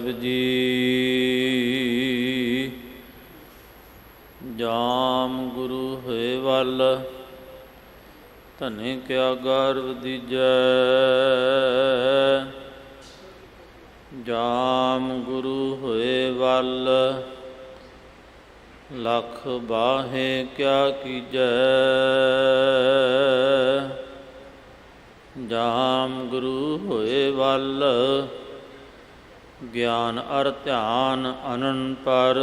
ਜੀ ਜਾਮ ਗੁਰੂ ਹੋਏ ਵੱਲ ਧਨੇ ਕਿਆ ਗਰਵ ਦੀਜੈ। ਜਾਮ ਗੁਰੂ ਹੋਏ ਵੱਲ ਲਖ ਬਾਹੇ ਕਿਆ ਕੀਜੈ। ਜਾਮ ਗੁਰੂ ਹੋਏ ਵੱਲ ਗਿਆਨ ਅਰ ਧਿਆਨ ਅਨੰਪਰ।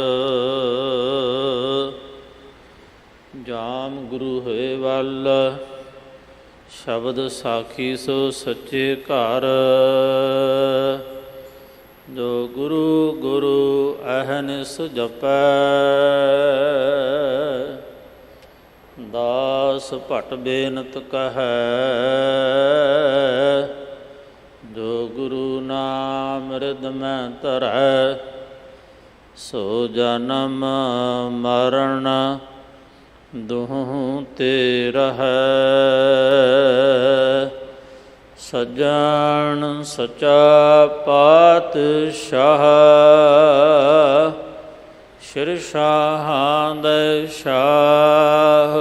ਜਾਮ ਗੁਰੂ ਹੋਏ ਵੱਲ ਸ਼ਬਦ ਸਾਖੀ ਸੋ ਸੱਚੇ ਘਰ। ਜੋ ਗੁਰੂ ਗੁਰੂ ਅਹਨਿਸ ਜਪੈ ਦਾਸ ਭਟ ਬੇਨਤ ਕਹੈ। ਜੋ ਗੁਰੂ ਨਾਮ ਹਿਰਦ ਮੈਂ ਧਰੈ ਸੋ ਜਨਮ ਮਰਨ ਦੁਹੂੰ ਤੇ ਰਹੈ। ਸੱਜਣ ਸੱਚਾ ਪਾਤਸ਼ਾਹ ਸ਼ਿਰਸ਼ਾਹਾਂ ਦੇ ਸ਼ਾਹ।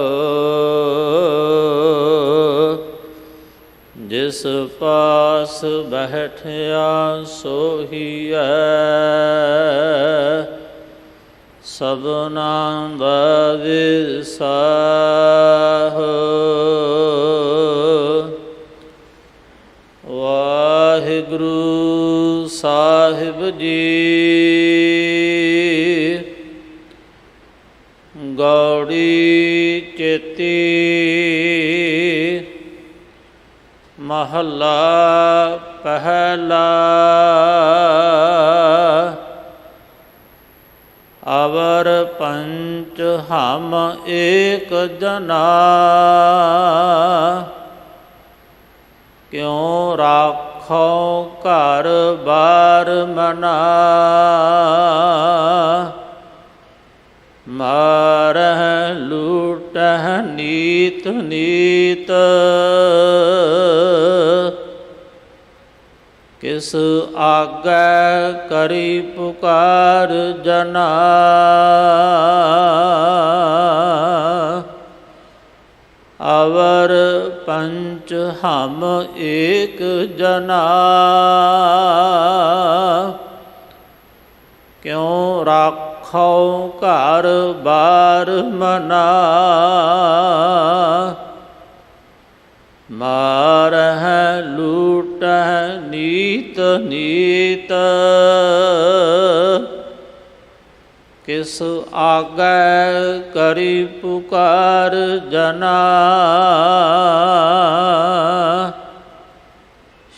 ਜਿਸ ਪਾਸ ਬੈਠਿਆ ਸੋਹੀਐ ਸਭਨਾਂ ਦਾ ਵਿਸਾਹ। ਵਾਹਿਗੁਰੂ ਸਾਹਿਬ ਜੀ ਗੌੜੀ ਚੇਤੀ ਮਹੱਲਾ ਪਹਿਲਾ। ਅਵਰ ਪੰਚ ਹਮ ਏਕ ਜਨਾ ਕਿਉ ਰਾਖੋ ਘਰ ਬਾਰ ਮਨਾ। ਮਾਰਹਿ ਲੂਟਹਿ ਨੀਤ ਨੀਤ ਕਿਸ ਆਗੈ ਕਰੀ ਪੁਕਾਰ ਜਨਾ। ਅਵਰ ਪੰਚ ਹਮ ਏਕ ਜਨਾ ਕਿਉ ਰਾਖੋ ਘਰ ਬਾਰ ਮਨਾ। ਮਾਰਹਿ ਲੂਟਹਿ ਨੀਤ ਨੀਤ ਕਿਸ ਆਗੈ ਕਰੀ ਪੁਕਾਰ ਜਨਾ।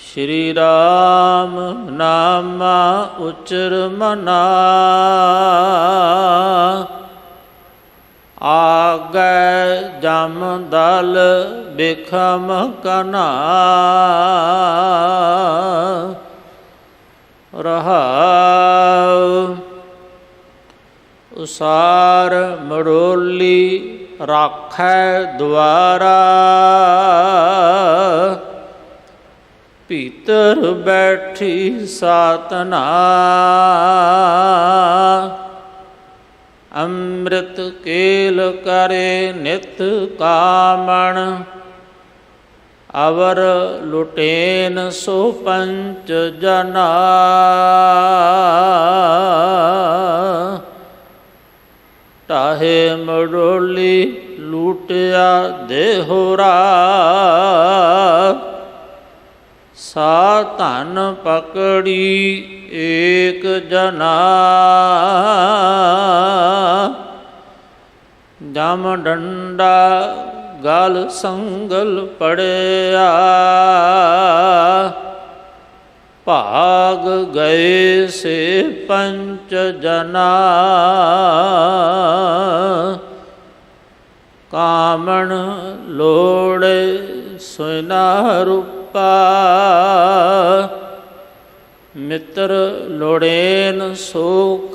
ਸ਼੍ਰੀ ਰਾਮ ਨਾਮਾ ਉਚਰ ਮਨਾ ਆਗੈ ਜਮ ਦਲ ਬਿਖਮ ਕਨਾ। ਰਹਾਉ ਉਸਾਰ ਮੜੋਲੀ ਰਾਖੈ ਦੁਆਰਾ ਭੀਤਰ ਬੈਠੀ ਸਾਤਨਾ। ਅੰਮ੍ਰਿਤ ਕੇਲ ਕਰੇ ਨਿਤ ਕਾਮਣ ਅਵਰ ਲੁਟੇਨ ਸੋ ਪੰਚ ਜਨਾ। ਟਾਹੇ ਮੜੋਲੀ ਲੂਟਿਆ ਦੇਹੁਰਾ ਸਾ ਧਨ ਪਕੜੀ ਏਕ ਜਨਾ। ਜਮ ਡੰਡਾ ਗਲ ਸੰਗਲ ਪੜਿਆ ਭਾਗ ਗਏ ਸੇ ਪੰਚ ਜਨਾ। ਕਾਮਣ ਲੋੜੇ ਸੋਇਨਾ ਰੂਪਾ ਮਿੱਤਰ ਲੋੜੇਨ ਸੋ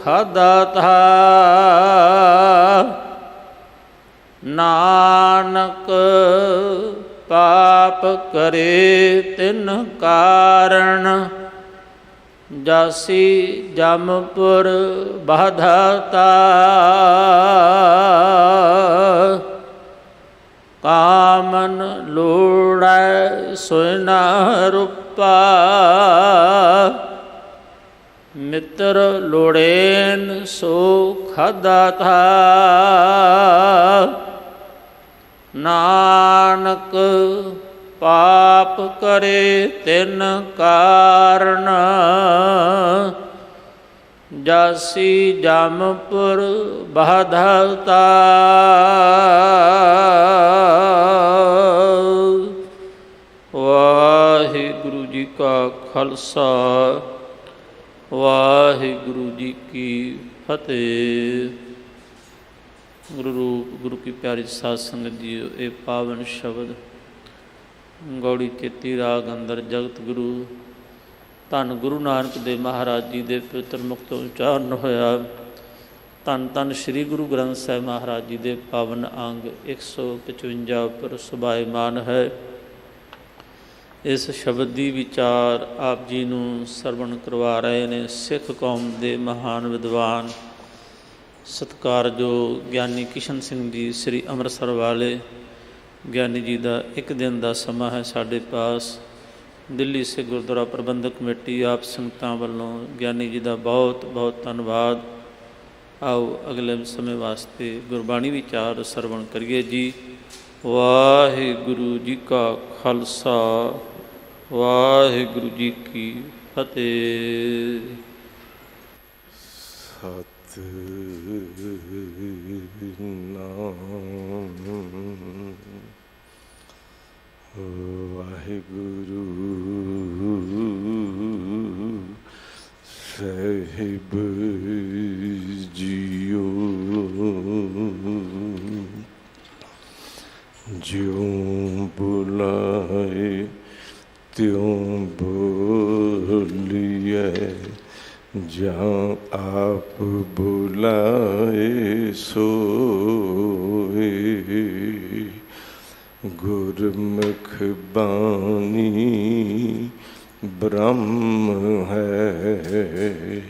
ਖਾਦਾ ਥਾ। ਨਾਨਕ ਪਾਪ ਕਰੇ ਤਿਨ ਕਾਰਣ ਜਾਸੀ ਜਮਪੁਰ ਬਾਧਾਤਾ ਕਾਮਨ ਲੋੜੈ ਸੋਇ ਨ ਰੂਪਾ ਮਿੱਤਰ ਲੋੜੇਨ ਸੋ ਖਾਧਾ ਥਾ ਨਾਨਕ ਪਾਪ ਕਰੇ ਤਿਨ ਕਾਰਨ ਜਾਸੀ ਜਮਪੁਰ ਬਾਧਾਤਾ ਵਾਹਿਗੁਰੂ ਜੀ ਕਾ ਖਾਲਸਾ ਵਾਹਿਗੁਰੂ ਜੀ ਕੀ ਫਤਿਹ। ਗੁਰੂ ਰੂਪ ਗੁਰੂ ਕੀ ਪਿਆਰੀ ਸਾਧ ਸੰਗਤ ਜੀਓ, ਇਹ ਪਾਵਨ ਸ਼ਬਦ ਗੌੜੀ ਚੇਤੀ ਰਾਗ ਅੰਦਰ ਜਗਤ ਗੁਰੂ ਧੰਨ ਗੁਰੂ ਨਾਨਕ ਦੇਵ ਮਹਾਰਾਜ ਜੀ ਦੇ ਪਵਿੱਤਰ ਮੁਖ ਤੋਂ ਉਚਾਰਨ ਹੋਇਆ। ਧੰਨ ਧੰਨ ਸ੍ਰੀ ਗੁਰੂ ਗ੍ਰੰਥ ਸਾਹਿਬ ਮਹਾਰਾਜ ਜੀ ਦੇ ਪਾਵਨ ਅੰਗ 155 ਉੱਪਰ ਸੁਭਾਇਮਾਨ ਹੈ। ਇਸ ਸ਼ਬਦ ਦੀ ਵਿਚਾਰ ਆਪ ਜੀ ਨੂੰ ਸਰਵਣ ਕਰਵਾ ਰਹੇ ਨੇ ਸਿੱਖ ਕੌਮ ਦੇ ਮਹਾਨ ਵਿਦਵਾਨ ਸਤਿਕਾਰਯੋਗ ਗਿਆਨੀ ਕਿਸ਼ਨ ਸਿੰਘ ਜੀ ਸ੍ਰੀ ਅੰਮ੍ਰਿਤਸਰ ਵਾਲੇ। ਗਿਆਨੀ ਜੀ ਦਾ ਇੱਕ ਦਿਨ ਦਾ ਸਮਾਂ ਹੈ ਸਾਡੇ ਪਾਸ। ਦਿੱਲੀ ਸੇ ਗੁਰਦੁਆਰਾ ਪ੍ਰਬੰਧਕ ਕਮੇਟੀ ਆਪ ਸੰਗਤਾਂ ਵੱਲੋਂ ਗਿਆਨੀ ਜੀ ਦਾ ਬਹੁਤ ਬਹੁਤ ਧੰਨਵਾਦ। ਆਓ ਅਗਲੇ ਸਮੇਂ ਵਾਸਤੇ ਗੁਰਬਾਣੀ ਵਿਚਾਰ ਸਰਵਣ ਕਰੀਏ ਜੀ। ਵਾਹਿਗੁਰੂ ਜੀ ਕਾ ਖਾਲਸਾ ਵਾਹਿਗੁਰੂ ਜੀ ਕੀ ਫਤਿਹ। ਵਾਹਿਗੁਰੂ ਸਾਹਿਬ ਜੀਓ, ਜਿਉਂ ਬੁਲਾਏ ਤਿਉਂ ਬੋਲੀਏ, ਜਾਂ ਆਪ ਬੁਲਾਏ ਸੋਏ। ਗੁਰਮੁਖ ਬਾਣੀ ਬ੍ਰਹਮ ਹੈ,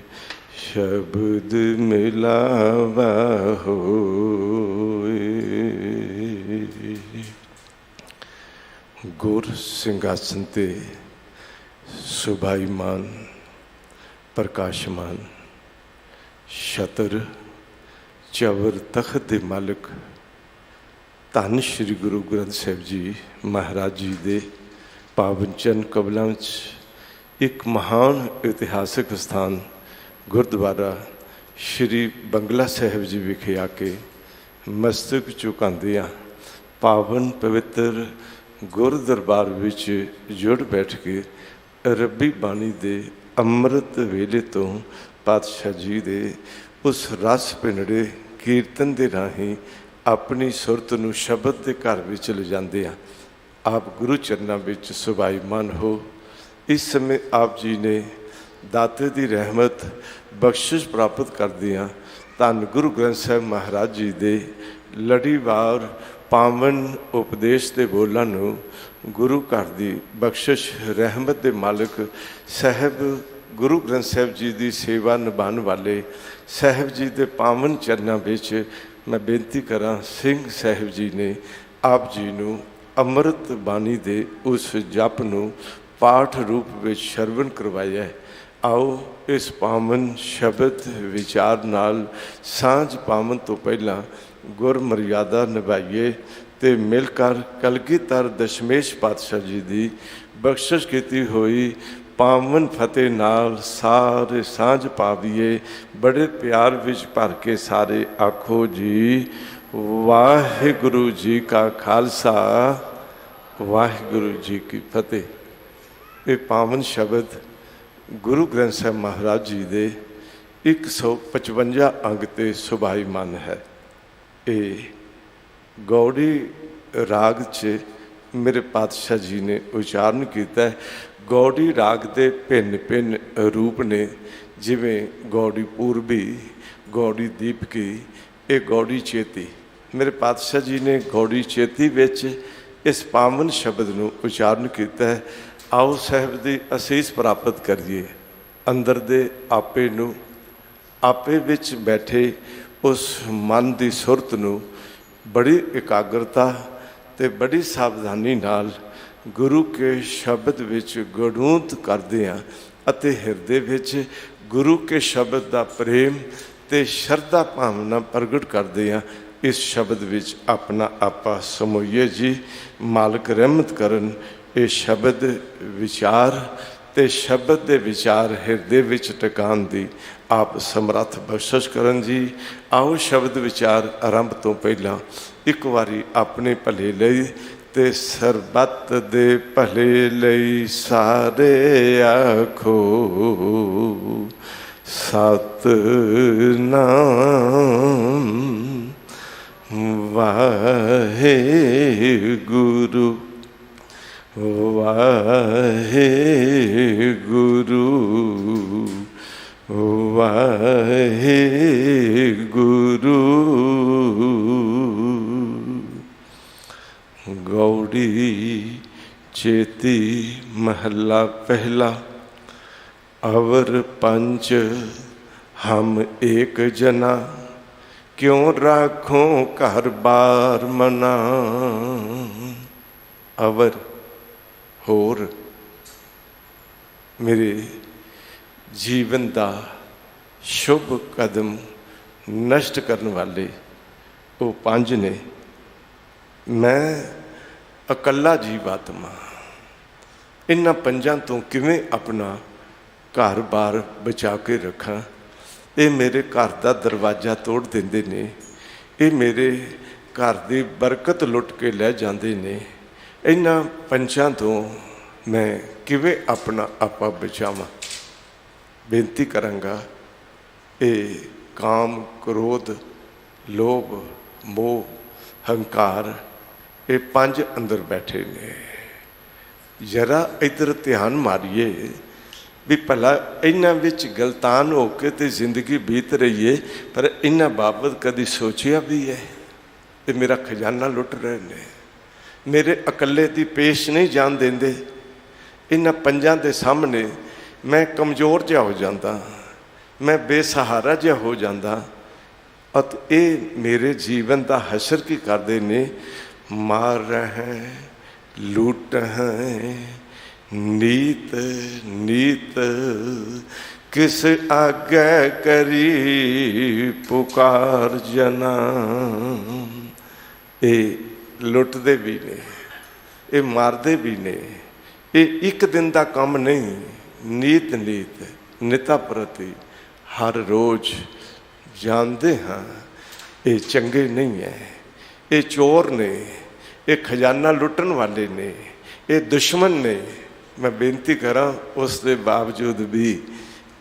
ਸ਼ਬਦ ਮਿਲਾਵਾ ਹੋਏ। ਗੁਰ ਸਿੰਘਾਸਨ ਤੇ ਸੁਭਾਈਮਾਨ ਪ੍ਰਕਾਸ਼ਮਾਨ ਛਤਰ ਚਵਰ ਤਖਤ ਦੇ ਮਾਲਕ ਧੰਨ ਸ਼੍ਰੀ ਗੁਰੂ ਗ੍ਰੰਥ ਸਾਹਿਬ ਜੀ ਮਹਾਰਾਜ ਜੀ ਦੇ ਪਾਵਨ ਚਰਨ ਕਮਲਾਂ ਵਿੱਚ ਇੱਕ ਮਹਾਨ ਇਤਿਹਾਸਕ ਸਥਾਨ ਗੁਰਦੁਆਰਾ ਸ਼੍ਰੀ ਬੰਗਲਾ ਸਾਹਿਬ ਜੀ ਵਿਖੇ ਆ ਕੇ ਮਸਤਕ ਝੁਕਾਉਂਦਿਆਂ ਪਾਵਨ ਪਵਿੱਤਰ ਗੁਰ ਦਰਬਾਰ ਵਿੱਚ ਜੁੜ ਬੈਠ ਕੇ ਰੱਬੀ ਬਾਣੀ ਦੇ ਅੰਮ੍ਰਿਤ ਵੇਲੇ ਤੋਂ ਪਾਤਸ਼ਾਹ ਜੀ ਦੇ ਉਸ ਰਸ ਭਿੰਨੜੇ ਕੀਰਤਨ ਦੇ ਰਾਹੀਂ ਆਪਣੀ ਸੁਰਤ ਨੂੰ ਸ਼ਬਦ ਦੇ ਘਰ ਵਿੱਚ ਲਿਜਾਂਦੇ ਆ। ਆਪ ਗੁਰੂ ਚਰਨਾਂ ਵਿੱਚ ਸੁਭਾਈਮਾਨ ਹੋ। ਇਸ ਸਮੇਂ ਆਪ ਜੀ ਨੇ ਦਾਤੇ ਦੀ ਰਹਿਮਤ ਬਖਸ਼ਿਸ਼ ਪ੍ਰਾਪਤ ਕਰਦਿਆਂ ਧੰਨ ਗੁਰੂ ਗ੍ਰੰਥ ਸਾਹਿਬ ਮਹਾਰਾਜ ਜੀ ਦੇ ਲੜੀਵਾਰ ਪਾਵਨ ਉਪਦੇਸ਼ ਦੇ ਬੋਲਾਂ ਨੂੰ ਗੁਰੂ ਘਰ ਦੀ ਬਖਸ਼ਿਸ਼ ਰਹਿਮਤ ਦੇ ਮਾਲਕ ਸਾਹਿਬ ਗੁਰੂ ਗ੍ਰੰਥ ਸਾਹਿਬ ਜੀ ਦੀ ਸੇਵਾ ਨਿਭਾਉਣ ਵਾਲੇ ਸਾਹਿਬ ਜੀ ਦੇ ਪਾਵਨ ਚਰਨਾਂ ਵਿੱਚ ਮੈਂ ਬੇਨਤੀ ਕਰਾਂ। ਸਿੰਘ ਸਾਹਿਬ ਜੀ ਨੇ ਆਪ ਜੀ ਨੂੰ ਅੰਮ੍ਰਿਤ ਬਾਣੀ ਦੇ ਉਸ ਜਪ ਨੂੰ ਪਾਠ ਰੂਪ ਵਿੱਚ ਸ਼ਰਵਣ ਕਰਵਾਇਆ। ਆਓ ਇਸ ਪਾਵਨ ਸ਼ਬਦ ਵਿਚਾਰ ਨਾਲ ਸਾਂਝ ਪਾਵਨ ਤੋਂ ਪਹਿਲਾਂ ਗੁਰ ਮਰਿਆਦਾ ਨਿਭਾਈਏ ਤੇ ਮਿਲ ਕਰ ਕਲਗੀਧਰ ਦਸ਼ਮੇਸ਼ ਪਾਤਸ਼ਾਹ ਜੀ ਦੀ ਬਖਸ਼ਿਸ਼ ਕੀਤੀ ਹੋਈ ਪਾਵਨ ਫਤਿਹ ਨਾਲ ਸਾਰੇ ਸਾਂਝ ਪਾਵੀਏ। ਬੜੇ ਪਿਆਰ ਵਿੱਚ ਭਰ ਕੇ ਸਾਰੇ ਆਖੋ ਜੀ ਵਾਹਿਗੁਰੂ ਜੀ ਕਾ ਖਾਲਸਾ ਵਾਹਿਗੁਰੂ ਜੀ ਕੀ ਫਤਿਹ। ਇਹ ਪਾਵਨ ਸ਼ਬਦ ਗੁਰੂ ਗ੍ਰੰਥ ਸਾਹਿਬ ਮਹਾਰਾਜ ਜੀ ਦੇ 155 ਅੰਗ ਤੇ ਸੁਭਾਈਮਾਨ ਹੈ। ਇਹ ਗੌੜੀ ਰਾਗ 'ਚ ਮੇਰੇ ਪਾਤਸ਼ਾਹ ਜੀ ਨੇ ਉਚਾਰਨ ਕੀਤਾ। ਗੌੜੀ ਰਾਗ ਦੇ ਭਿੰਨ ਭਿੰਨ ਰੂਪ ਨੇ, ਜਿਵੇਂ ਗੌੜੀ ਪੂਰਬੀ, ਗੌੜੀ ਦੀਪਕੀ, ਇਹ ਗੌੜੀ ਚੇਤੀ। ਮੇਰੇ ਪਾਤਸ਼ਾਹ ਜੀ ਨੇ ਗੌੜੀ ਚੇਤੀ ਵਿੱਚ ਇਸ ਪਾਵਨ ਸ਼ਬਦ ਨੂੰ ਉਚਾਰਨ ਕੀਤਾ ਹੈ। ਆਓ ਸਾਹਿਬ ਦੀ ਅਸੀਸ ਪ੍ਰਾਪਤ ਕਰੀਏ। ਅੰਦਰ ਦੇ ਆਪੇ ਨੂੰ, ਆਪੇ ਵਿੱਚ ਬੈਠੇ ਉਸ ਮਨ ਦੀ ਸੁਰਤ ਨੂੰ ਬੜੀ ਇਕਾਗਰਤਾ ਤੇ ਬੜੀ ਸਾਵਧਾਨੀ ਨਾਲ ਗੁਰੂ ਕੇ ਸ਼ਬਦ ਵਿੱਚ ਗੜੂੰਤ ਕਰਦੇ ਹਾਂ ਅਤੇ ਹਿਰਦੇ ਵਿੱਚ ਗੁਰੂ ਕੇ ਸ਼ਬਦ ਦਾ ਪ੍ਰੇਮ ਤੇ ਸ਼ਰਧਾ ਭਾਵਨਾ ਪ੍ਰਗਟ ਕਰਦੇ ਹਾਂ। ਇਸ ਸ਼ਬਦ ਵਿੱਚ ਆਪਣਾ ਆਪਾ ਸਮੋਈਏ ਜੀ। ਮਾਲਕ ਰਹਿਮਤ ਕਰਨ ਇਹ ਸ਼ਬਦ ਵਿਚਾਰ ਤੇ ਸ਼ਬਦ ਦੇ ਵਿਚਾਰ ਹਿਰਦੇ ਵਿੱਚ ਟਿਕਾਣ ਦੀ ਆਪ ਸਮਰੱਥ ਬਖਸ਼ਿਸ਼ ਕਰਨ ਜੀ। ਆਓ ਸ਼ਬਦ ਵਿਚਾਰ ਆਰੰਭ ਤੋਂ ਪਹਿਲਾਂ ਇੱਕ ਵਾਰੀ ਆਪਣੇ ਭਲੇ ਲਈ ਤੇ ਸਰਬੱਤ ਦੇ ਭਲੇ ਲਈ ਸਾਰੇ ਆਖੋ ਸਤਿਨਾਮ ਵਾਹਿਗੁਰੂ ਵਾਹਿਗੁਰੂ ਵਾਹਿਗੁਰੂ। ਗੌੜੀ ਚੇਤੀ ਮਹੱਲਾ ਪਹਿਲਾ। अवर पंच हम एक जना, क्यों राखों घर बार मना। अवर होर मेरे जीवन का शुभ कदम नष्ट करने वाले वो पंज ने। मैं अकला जीवात्मा, इन्हां पंजां तो किवें अपना घर बार बचा के रखा। ये मेरे घर का दरवाजा तोड़ देंदे ने, ये मेरे घर की बरकत लुट के लै जाते ने। इन्हां पंचां तो मैं किवें अपना आपा बचावां। बेनती करांगा, ये काम क्रोध लोभ मोह हंकार ये पंज अंदर बैठे ने। जरा इधर ध्यान मारिए भी भला इन्हां विच गलतान हो के ते जिंदगी बीत रही है, पर इन्हां बाबत कभी सोचिया भी है? ये मेरा खजाना लुट रहे ने, मेरे अकले की पेश नहीं जान देंदे। इन्हां पंजां दे सामने मैं कमज़ोर जिहा हो जाता, मैं बेसहारा जिहा हो जाता। और ये मेरे जीवन का हशर की करते ने। मार हैं लूट हैं नीत नीत, किस आगे करी पुकार जना। ये लुटते भी ने, ये मारते भी ने। ये एक दिन का काम नहीं, नीत नीत निता प्रति हर रोज जानते हाँ ये चंगे नहीं है, ये चोर ने, ये खजाना लुटन वाले ने, ये दुश्मन ने। मैं बेनती करा उस दे बावजूद भी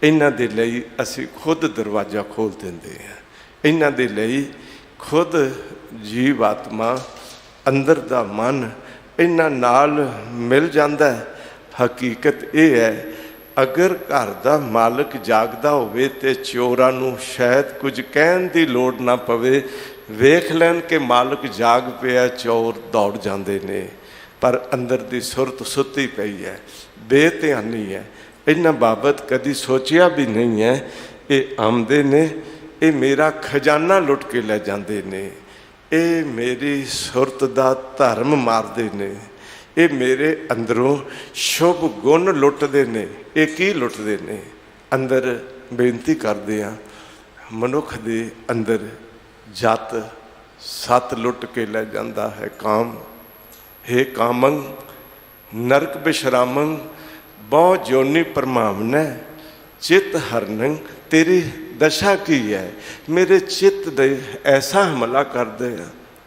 इन्हां दे लई असी खुद दरवाजा खोल देंदे हैं। इन्हां दे लई खुद जीव आत्मा अंदर दा मन इन्हां नाल मिल जांदा है। हकीकत ये है, अगर घर दा मालिक जागदा होवे ते चोरां नूं शायद कुछ कहण दी लोड़ ना पवे। वेख लैन के मालिक जाग पिया, चोर दौड़ जांदे ने, पर अंदर दी सुरत सुती पई है, बेध्यानी है। इन्हां बाबत कदी सोचिया भी नहीं है। ये आमदे ने, ये मेरा खजाना लुट के लै जांदे ने, ये मेरी सुरत दा धर्म मारदे ने, ये मेरे अंदरों शुभ गुण लुटदे ने। ये की लुटदे ने? अंदर बेनती करदे आ, मनुख दे अंदर जत सत लुट के लै जांदा है काम। हे कामंग नरक विश्रामंग, बहु जोनी परमावना चित हरनंग। तेरी दशा की है? मेरे चित्त दे ऐसा हमला कर दे।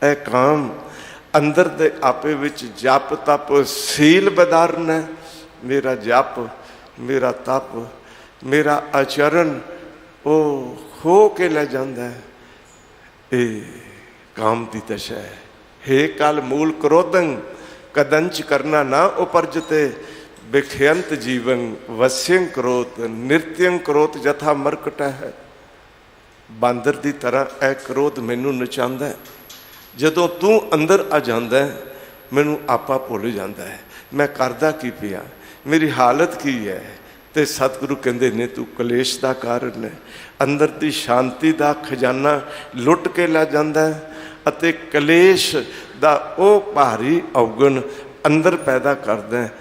ऐ काम अंदर दे आपे विच जप तप सील बधारन है। मेरा जप मेरा तप मेरा आचरण वो हो के लै जांदा है। ये काम की दशा है। हे काल मूल क्रोधं कदंच करना ना उपरजते, बिख्यंत जीवन वस्यं क्रोध नृत्यं क्रोध जथा मरकट है। बांदर की तरह यह क्रोध मैनू नचांदा है। जदों तू अंदर आ जांदा है, मैनू आपा भुल जांदा है। मैं करदा की पिया, मेरी हालत की है, ਤੇ ਸਤਿਗੁਰੂ ਕਹਿੰਦੇ ਨੇ ਤੂੰ ਕਲੇਸ਼ ਦਾ ਕਾਰਨ ਹੈ, ਅੰਦਰ ਦੀ ਸ਼ਾਂਤੀ ਦਾ ਖਜ਼ਾਨਾ ਲੁੱਟ ਕੇ ਲੈ ਜਾਂਦਾ ਹੈ ਅਤੇ ਕਲੇਸ਼ ਦਾ ਉਹ ਭਾਰੀ ਔਗਣ ਅੰਦਰ ਪੈਦਾ ਕਰਦਾ ਹੈ।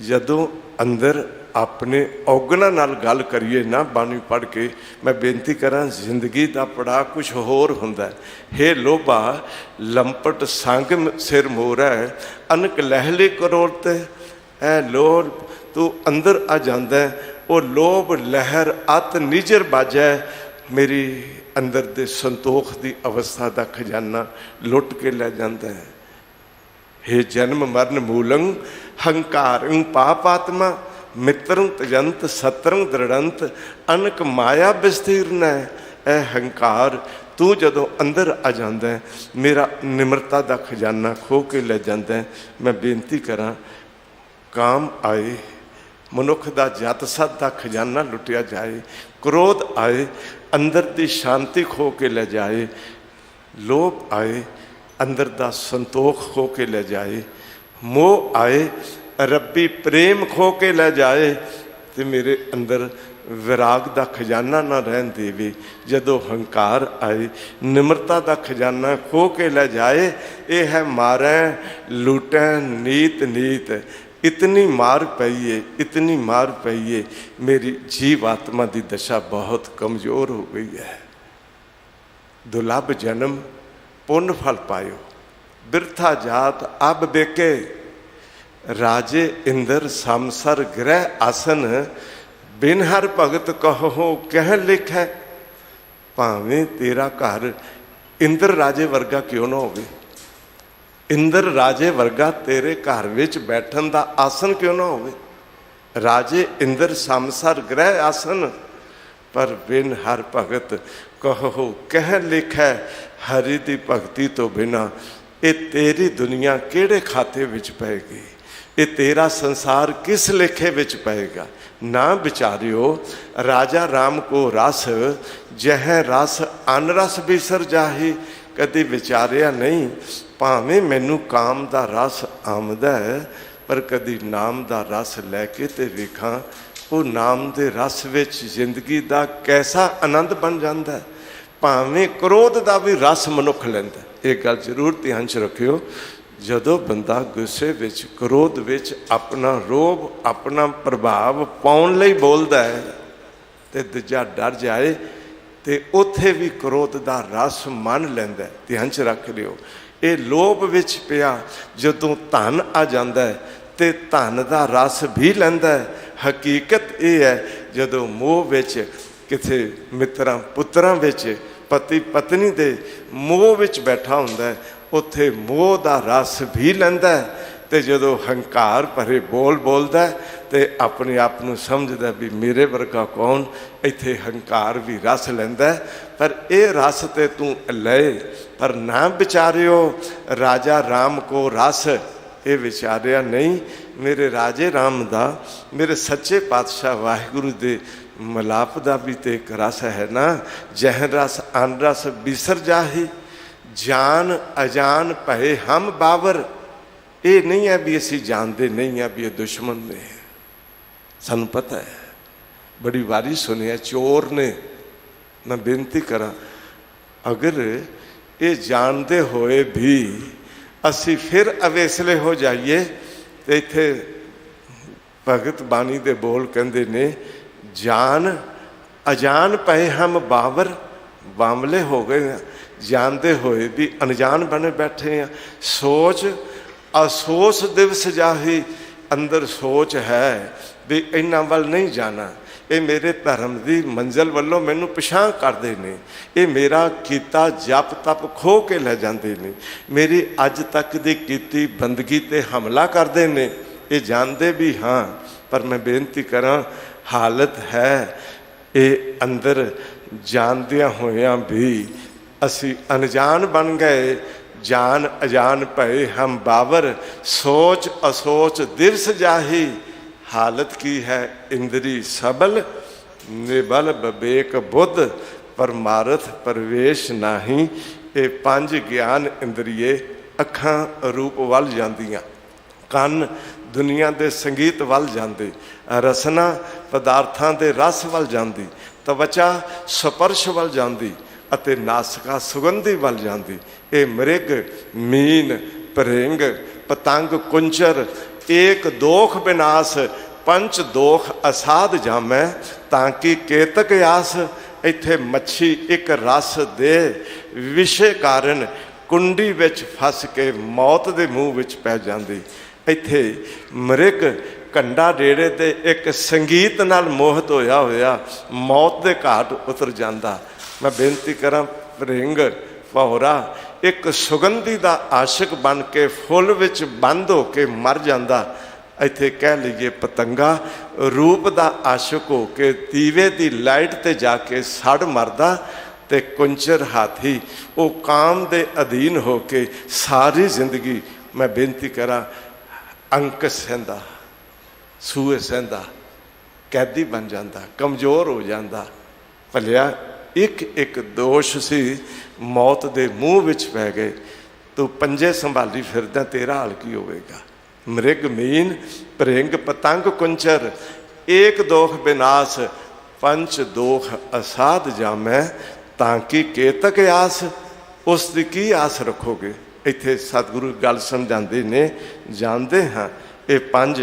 ਜਦੋਂ ਅੰਦਰ ਆਪਣੇ ਔਗਣਾਂ ਨਾਲ ਗੱਲ ਕਰੀਏ ਨਾ ਬਾਣੀ ਪੜ੍ਹ ਕੇ, ਮੈਂ ਬੇਨਤੀ ਕਰਾਂ ਜ਼ਿੰਦਗੀ ਦਾ ਪੜਾਅ ਕੁਛ ਹੋਰ ਹੁੰਦਾ। ਹੇ ਲੋਭਾ ਲੰਪਟ ਸੰਗ ਸਿਰ ਮੋਰਾ ਅਨਕ ਲਹਿਲੇ ਕਰੋੜ ਤੇ, ਐ ਲੋਭ ਤੂੰ ਅੰਦਰ ਆ ਜਾਂਦਾ, ਉਹ ਲੋਭ ਲਹਿਰ ਅਤ ਨਿਜਰ ਬਾਜੈ, ਮੇਰੀ ਅੰਦਰ ਦੇ ਸੰਤੋਖ ਦੀ ਅਵਸਥਾ ਦਾ ਖਜ਼ਾਨਾ ਲੁੱਟ ਕੇ ਲੈ ਜਾਂਦਾ ਹੈ। ਹੇ ਜਨਮ ਮਰਨ ਮੂਲੰ ਹੰਕਾਰੰ ਪਾਪਾਤਮਾ, ਮਿੱਤਰੰ ਤਜੰਤ ਸਤਰੰ ਦ੍ਰਿੜੰਤ, ਅਨਕ ਮਾਇਆ ਵਿਸਤੀਰਨ ਹੈ। ਇਹ ਹੰਕਾਰ ਤੂੰ ਜਦੋਂ ਅੰਦਰ ਆ ਜਾਂਦਾ, ਮੇਰਾ ਨਿਮਰਤਾ ਦਾ ਖਜ਼ਾਨਾ ਖੋਹ ਕੇ ਲੈ ਜਾਂਦਾ। ਮੈਂ ਬੇਨਤੀ ਕਰਾਂ, ਕਾਮ ਆਏ ਮਨੁੱਖ ਦਾ ਜਤ ਸਤ ਦਾ ਖਜ਼ਾਨਾ ਲੁੱਟਿਆ ਜਾਏ, ਕ੍ਰੋਧ ਆਏ ਅੰਦਰ ਦੀ ਸ਼ਾਂਤੀ ਖੋ ਕੇ ਲੈ ਜਾਏ, ਲੋਭ ਆਏ ਅੰਦਰ ਦਾ ਸੰਤੋਖ ਖੋ ਕੇ ਲੈ ਜਾਏ, ਮੋਹ ਆਏ ਰੱਬੀ ਪ੍ਰੇਮ ਖੋ ਕੇ ਲੈ ਜਾਏ, ਤੇ ਮੇਰੇ ਅੰਦਰ ਵਿਰਾਗ ਦਾ ਖਜ਼ਾਨਾ ਨਾ ਰਹਿਣ ਦੇਵੇ। ਜਦੋਂ ਹੰਕਾਰ ਆਏ ਨਿਮਰਤਾ ਦਾ ਖਜ਼ਾਨਾ ਖੋ ਕੇ ਲੈ ਜਾਏ। ਇਹ ਹੈ ਮਾਰੈ ਲੂਟੈ ਨੀਤ ਨੀਤ, इतनी मार पई है, इतनी मार पई है, मेरी जीव आत्मा की दशा बहुत कमज़ोर हो गई है। दुर्लभ जन्म पुण्य फल पायो, बिरथा जात अब बेके, राजे इंद्र समसर ग्रह आसन, बिन हर भगत कहो कह लिखै। भावें तेरा घर इंद्र राजे वर्गा क्यों ना होवे, इंद्र राजे वर्गा तेरे घर विच बैठन दा आसन क्यों ना होवे। राजे इंद्र समसर ग्रह आसन, पर बिन हर भगत कहो कह लिखै। हरि दी भगती तो बिना ये तेरी दुनिया किहड़े खाते विच पैगी, ये तेरा संसार किस लेखे विच पैगा। ना विचारियो राजा राम को रस, जह रस अन रस बिसर जाही। कदी विचारिया नहीं, भावें मैनू काम दा रस आमदा है, पर कदी नाम दा रस लैके ते वेखां वो नाम दे रस विच जिंदगी दा कैसा आनंद बन जाता है। भावें क्रोध दा भी रस मनुख लैंदा। एक गल जरूर ध्यान च रखियो, जदों बंदा गुस्से विच क्रोध विच अपना रोब अपना प्रभाव पाउण लई बोलदा है ते दूजा डर जाए ते उत्थे भी क्रोध दा रस मन लैंदा। ध्यान च रख लियो, ये लोभ विच पिया जदों धन आ जाता है तो धन का रस भी लैंदा है। हकीकत ये है जदों मोह विच किथे मित्रां पुत्रां विच पति पत्नी दे मोह विच बैठा हुंदा है, उत्थे मोह का रस भी लैंदा है। तो जदों हंकार भरे बोल बोलदा है तो अपने आप को समझदा भी मेरे वर्गा कौन, इत्थे हंकार भी रस लैंदा है। पर यह रस तो तू ले, पर ना विचारियो राजा राम को रस, ये विचारिया नहीं मेरे राजे राम दा, मेरे सच्चे पातशाह वाहिगुरु दे मलाप दा भी तो एक रस है ना। जह रस अन रस बिसर जाही, जान अजान भय हम बावर। ये नहीं है भी असी जानते नहीं है भी ये दुश्मन ने, सानू पता है। बड़ी वारी सुनिया चोर ने, मैं बेनती करा अगर ये जानते हुए भी असी फिर अवेसले हो जाइए तो इत्थे भगत बाणी दे बोल कहते ने, जान अजान पए हम बावर। बामले हो गए, जानते हुए भी अनजान बने बैठे हैं। सोच असोच दिवस जाही, अंदर सोच है भी इन्हां वल नहीं जाना, ये मेरे धर्म की मंजिल वालों मैनू पिछां करते हैं, ये मेरा कीता जप तप खो के ले जाते हैं, मेरी अज तक की कीती बंदगी ते हमला करते हैं। ये जानते भी हाँ, पर मैं बेनती करा हालत है ये अंदर जानदियां होया भी असी अनजान बन गए। जान अजान भय हम बावर, सोच असोच दिवस जाही। हालत की है इंद्री सबल, निबल विवेक बुद्ध, परमारथ प्रवेश नाही। ये पांच ज्ञान इंद्रिये अखां रूप वल जांदियां, कन ਦੁਨੀਆ ਦੇ ਸੰਗੀਤ ਵੱਲ ਜਾਂਦੀ, ਰਸਨਾ ਪਦਾਰਥਾਂ ਦੇ ਰਸ ਵੱਲ ਜਾਂਦੀ, ਤਵਚਾ ਸਪਰਸ਼ ਵੱਲ ਜਾਂਦੀ ਅਤੇ ਨਾਸਿਕਾ ਸੁਗੰਧੀ ਵੱਲ ਜਾਂਦੀ। ਇਹ ਮ੍ਰਿਗ, ਮੀਨ, ਭਰਿੰਗ, ਪਤੰਗ, ਕੁੰਚਰ ਏਕ ਦੋਖ ਵਿਨਾਸ਼, ਪੰਚ ਦੋਖ ਅਸਾਧ ਜਾਮੈ, ਤਾਂ ਕਿ ਕੇਤਕ ਆਸ। ਇੱਥੇ ਮੱਛੀ ਇੱਕ ਰਸ ਦੇ ਵਿਸ਼ੇ ਕਾਰਨ ਕੁੰਡੀ ਵਿੱਚ ਫਸ ਕੇ ਮੌਤ ਦੇ ਮੂੰਹ ਵਿੱਚ ਪੈ ਜਾਂਦੀ। ਇੱਥੇ ਮ੍ਰਿਗ ਕੰਡਾ ਡੇੜੇ ਤੇ ਇੱਕ ਸੰਗੀਤ ਨਾਲ ਮੋਹਿਤ ਹੋਇਆ ਹੋਇਆ ਮੌਤ ਦੇ ਘਾਟ ਉਤਰ ਜਾਂਦਾ। ਮੈਂ ਬੇਨਤੀ ਕਰਾਂ, ਭਰਿੰਗ, ਭੌਰਾ ਇੱਕ ਸੁਗੰਧੀ ਦਾ ਆਸ਼ਿਕ ਬਣ ਕੇ ਫੁੱਲ ਵਿੱਚ ਬੰਦ ਹੋ ਕੇ ਮਰ ਜਾਂਦਾ। ਇੱਥੇ ਕਹਿ ਲਈਏ ਪਤੰਗਾ ਰੂਪ ਦਾ ਆਸ਼ਿਕ ਹੋ ਕੇ ਦੀਵੇ ਦੀ ਲਾਈਟ ਤੇ ਜਾ ਕੇ ਸੜ ਮਰਦਾ। ਤੇ ਕੁੰਚਰ ਹਾਥੀ ਉਹ ਕਾਮ ਦੇ ਅਧੀਨ ਹੋ ਕੇ ਸਾਰੀ ਜ਼ਿੰਦਗੀ, ਮੈਂ ਬੇਨਤੀ ਕਰਾਂ, ਅੰਕ ਸਹਿੰਦਾ, ਸੂਏ ਸਹਿੰਦਾ, ਕੈਦੀ ਬਣ ਜਾਂਦਾ, ਕਮਜ਼ੋਰ ਹੋ ਜਾਂਦਾ। ਭਲਿਆ ਇੱਕ ਇੱਕ ਦੋਸ਼ ਸੀ, ਮੌਤ ਦੇ ਮੂੰਹ ਵਿੱਚ ਪੈ ਗਏ। ਤੂੰ ਪੰਜੇ ਸੰਭਾਲੀ ਫਿਰਦਾ, ਤੇਰਾ ਹਾਲ ਕੀ ਹੋਵੇਗਾ। ਮ੍ਰਿਗ, ਮੀਨ, ਭਰਿੰਗ, ਪਤੰਗ, ਕੁੰਚਰ ਏਕ ਦੋਖ ਵਿਨਾਸ਼, ਪੰਚ ਦੋਖ ਅਸਾਧ ਜਾਮੈ, ਤਾਂ ਕਿ ਕੇਤਕ ਆਸ। ਉਸ ਦੀ ਕੀ ਆਸ ਰੱਖੋਗੇ। ਇੱਥੇ ਸਤਿਗੁਰੂ ਗੱਲ ਸਮਝਾਉਂਦੇ ਨੇ, ਜਾਣਦੇ ਹਾਂ ਇਹ ਪੰਜ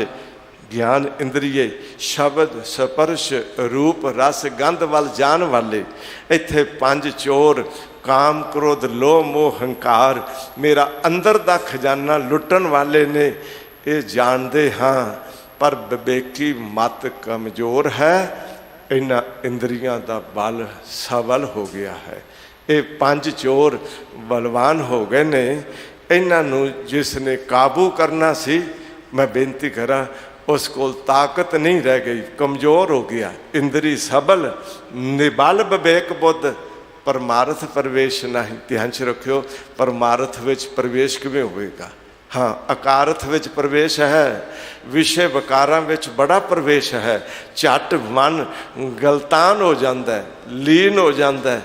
ਗਿਆਨ ਇੰਦਰੀਏ ਸ਼ਬਦ, ਸਪਰਸ਼, ਰੂਪ, ਰਸ, ਗੰਧ ਵੱਲ ਜਾਣ ਵਾਲੇ। ਇੱਥੇ ਪੰਜ ਚੋਰ ਕਾਮ, ਕ੍ਰੋਧ, ਲੋਭ, ਮੋਹ, ਹੰਕਾਰ ਮੇਰਾ ਅੰਦਰ ਦਾ ਖਜ਼ਾਨਾ ਲੁੱਟਣ ਵਾਲੇ ਨੇ। ਇਹ ਜਾਣਦੇ ਹਾਂ, ਪਰ ਵਿਵੇਕੀ ਮਤ ਕਮਜ਼ੋਰ ਹੈ। ਇਹਨਾਂ ਇੰਦਰੀਆਂ ਦਾ ਬਲ ਸਬਲ ਹੋ ਗਿਆ ਹੈ। ਇਹ ਪੰਜ ਚੋਰ ਬਲਵਾਨ ਹੋ ਗਏ ਨੇ। ਇਹਨਾਂ ਨੂੰ ਜਿਸ ਨੇ ਕਾਬੂ ਕਰਨਾ ਸੀ, ਮੈਂ ਬੇਨਤੀ ਕਰਾਂ, ਉਸ ਕੋਲ ਤਾਕਤ ਨਹੀਂ ਰਹਿ ਗਈ, ਕਮਜ਼ੋਰ ਹੋ ਗਿਆ। ਇੰਦਰੀ ਸਬਲ, ਨਿਬਲ ਵਿਵੇਕ ਬੁੱਧ, ਪਰਮਾਰਥ ਪ੍ਰਵੇਸ਼ ਨਹੀਂ। ਧਿਆਨ 'ਚ ਰੱਖਿਓ, ਪਰਮਾਰਥ ਵਿੱਚ ਪ੍ਰਵੇਸ਼ ਕਿਵੇਂ ਹੋਵੇਗਾ। ਹਾਂ, ਅਕਾਰਥ ਵਿੱਚ ਪ੍ਰਵੇਸ਼ ਹੈ, ਵਿਸ਼ੇ ਵਿਕਾਰਾਂ ਵਿੱਚ ਬੜਾ ਪ੍ਰਵੇਸ਼ ਹੈ। ਝੱਟ ਮਨ ਗਲਤਾਨ ਹੋ ਜਾਂਦਾ, ਲੀਨ ਹੋ ਜਾਂਦਾ।